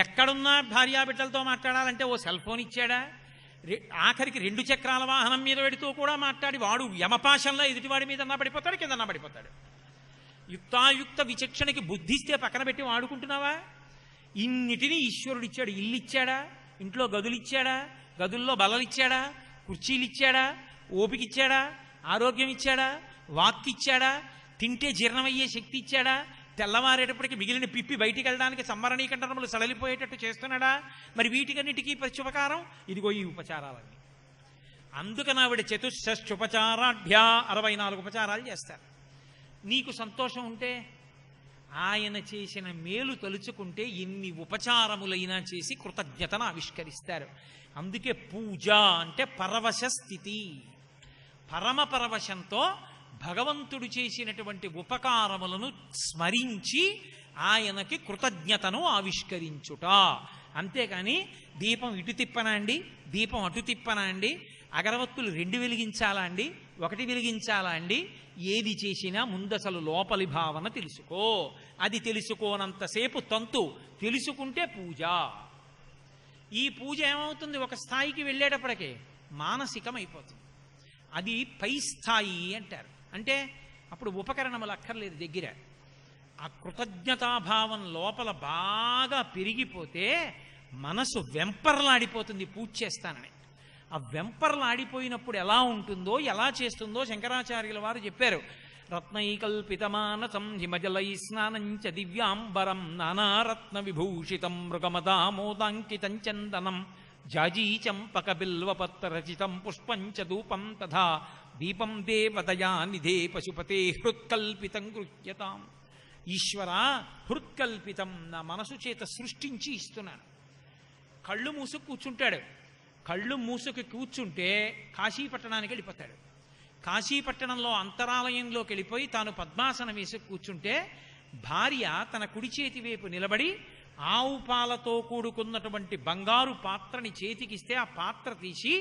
ఎక్కడున్నా భార్యాబిడ్డలతో మాట్లాడాలంటే ఓ సెల్ ఫోన్ ఇచ్చాడా? ఆఖరికి 2 చక్రాల వాహనం మీద పెడుతూ కూడా మాట్లాడి వాడు యమపాశంలో ఎదుటివాడి మీద పడిపోతాడు, కిందన్నా పడిపోతాడు. యుక్తాయుక్త విచక్షణకి బుద్ధిస్తే పక్కన పెట్టి వాడుకుంటున్నావా? ఇన్నిటినీ ఈశ్వరుడు ఇచ్చాడు. ఇల్లు ఇచ్చాడా? ఇంట్లో గదులు ఇచ్చాడా? గదుల్లో బలలు ఇచ్చాడా? కుర్చీలు ఇచ్చాడా? ఓపిక ఇచ్చాడా? ఆరోగ్యం ఇచ్చాడా? వాక్ ఇచ్చాడా? తింటే జీర్ణమయ్యే శక్తి ఇచ్చాడా? తెల్లవారేటప్పటికి మిగిలిన పిప్పి బయటికి వెళ్ళడానికి సంవరణీకంఠనములు సడలిపోయేటట్టు చేస్తున్నాడా? మరి వీటికన్నిటికీ ప్రత్యుపకారం ఇదిగో ఈ ఉపచారాలన్నీ. అందుకని ఆవిడ చతుష్షష్ట్యుపచారాఢ్యా 64 ఉపచారాలు చేస్తారు. నీకు సంతోషం ఉంటే ఆయన చేసిన మేలు తలుచుకుంటే ఎన్ని ఉపచారములైనా చేసి కృతజ్ఞతను ఆవిష్కరిస్తారు. అందుకే పూజ అంటే పరవశ స్థితి. పరమ పరవశంతో భగవంతుడు చేసినటువంటి ఉపకారములను స్మరించి ఆయనకి కృతజ్ఞతను ఆవిష్కరించుట. అంతేకాని దీపం ఇటు తిప్పనా అండి, దీపం అటు తిప్పనా అండి, అగరవత్తులు 2 వెలిగించాలా అండి, 1 వెలిగించాలా అండి, ఏది చేసినా ముందసలు లోపలి భావన తెలుసుకో. అది తెలుసుకోనంతసేపు తంతు, తెలుసుకుంటే పూజ. ఈ పూజ ఏమవుతుంది? ఒక స్థాయికి వెళ్ళేటప్పటికే మానసికమైపోతుంది. అది పై స్థాయి అంటారు. అంటే అప్పుడు ఉపకరణములు అక్కర్లేదు దగ్గర. ఆ కృతజ్ఞతాభావం లోపల బాగా పెరిగిపోతే మనసు వెంపర్లాడిపోతుంది పూజ చేస్తానని. ఆ వెంపర్లాడిపోయినప్పుడు ఎలా ఉంటుందో, ఎలా చేస్తుందో శంకరాచార్యుల వారు చెప్పారు. రత్నైకల్పితమానసం హిమజలై స్నానంచ దివ్యాంబరం నానారత్న విభూషితం మృగమదామోదాంకితం చందనం జాజీ చంపక బిల్వపత్రరచితం పుష్పంచ ధూపం తథా దీపం దేవదయా నిధే పశుపతే హృత్కల్పితం గృహ్యతాం. ఈశ్వర, హృత్కల్పితం, నా మనసు చేత సృష్టించి ఇస్తున్నాను. కళ్ళు మూసుకు కూర్చుంటాడు. కళ్ళు మూసుకు కూర్చుంటే కాశీపట్టణానికి వెళ్ళిపోతాడు. కాశీపట్టణంలో అంతరాలయంలోకి వెళ్ళిపోయి తాను పద్మాసనం వేసి కూర్చుంటే భార్య తన కుడి చేతి వైపు నిలబడి ఆవు పాలతో కూడుకున్నటువంటి బంగారు పాత్రని చేతికిస్తే ఆ పాత్ర తీసి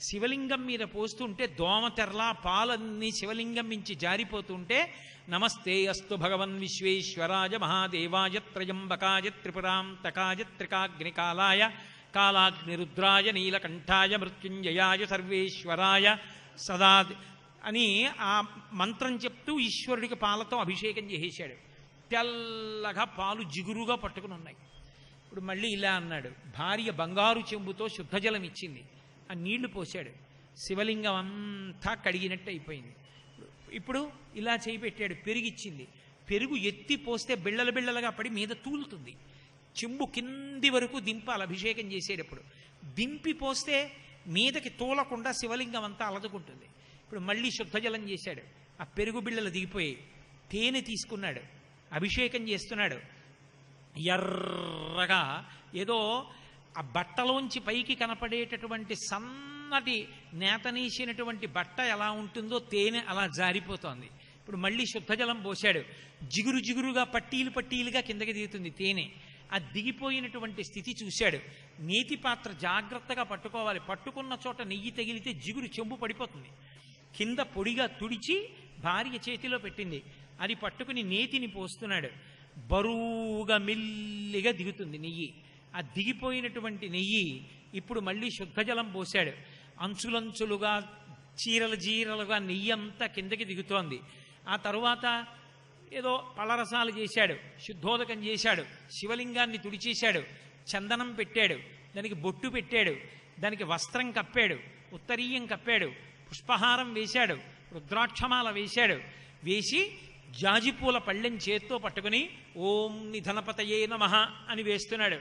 శివలింగం మీద పోస్తుంటే దోమతెరలా పాలన్నీ శివలింగం మించి జారిపోతుంటే నమస్తే అస్తు భగవన్ విశ్వేశ్వరాయ మహాదేవాయ త్రయంబకాయ త్రిపురాంతకాయ త్రికాగ్నికాలాయ కాలాగ్నిరుద్రాయ నీలకంఠాయ మృత్యుంజయాయ సర్వేశ్వరాయ సదా అని ఆ మంత్రం చెప్తూ ఈశ్వరుడికి పాలతో అభిషేకం చేసేశాడు. తెల్లగా పాలు జిగురుగా పట్టుకుని ఉన్నాయి. ఇప్పుడు మళ్ళీ ఇలా అన్నాడు. భార్య బంగారు చెంబుతో శుద్ధజలం ఇచ్చింది. ఆ నీళ్లు పోశాడు. శివలింగం అంతా కడిగినట్టు అయిపోయింది. ఇప్పుడు ఇలా చేయి పెట్టాడు. పెరుగిచ్చింది. పెరుగు ఎత్తి పోస్తే బిళ్ళలు బిళ్ళలుగా పడి మీద తూలుతుంది. చెంబు కింది వరకు దింపాలి అభిషేకం చేసేటప్పుడు. దింపి పోస్తే మీదకి తూలకుండా శివలింగం అంతా అలదుకుంటుంది. ఇప్పుడు మళ్ళీ శుద్ధజలం చేశాడు. ఆ పెరుగు బిళ్ళలు దిగిపోయాయి. తేనె తీసుకున్నాడు. అభిషేకం చేస్తున్నాడు. ఎర్రగా ఏదో ఆ బట్టలోంచి పైకి కనపడేటటువంటి సన్నటి నేతనీసినటువంటి బట్ట ఎలా ఉంటుందో తేనె అలా జారిపోతోంది. ఇప్పుడు మళ్ళీ శుద్ధజలం పోశాడు. జిగురు జిగురుగా పట్టీలు పట్టీలుగా కిందకి దిగుతుంది తేనె. ఆ దిగిపోయినటువంటి స్థితి చూశాడు. నేతి పాత్ర జాగ్రత్తగా పట్టుకోవాలి. పట్టుకున్న చోట నెయ్యి తగిలితే జిగురు చెంబు పడిపోతుంది. కింద పొడిగా తుడిచి భార్య చేతిలో పెట్టింది. అది పట్టుకుని నేతిని పోస్తున్నాడు. బరువుగా మెల్లిగా దిగుతుంది నెయ్యి. ఆ దిగిపోయినటువంటి నెయ్యి ఇప్పుడు మళ్ళీ శుద్ధజలం పోశాడు. అంచులంచులుగా చీరలు జీరలుగా నెయ్యి అంతా కిందకి దిగుతోంది. ఆ తరువాత ఏదో పళ్ళరసాలు చేశాడు. శుద్ధోదకం చేశాడు. శివలింగాన్ని తుడిచేశాడు. చందనం పెట్టాడు. దానికి బొట్టు పెట్టాడు. దానికి వస్త్రం కప్పాడు. ఉత్తరీయం కప్పాడు. పుష్పహారం వేశాడు. రుద్రాక్షమాల వేశాడు. వేసి జాజిపూల పళ్ళెం చేత్తో పట్టుకుని ఓం నిధనపతయే నమః అని వేస్తున్నాడు.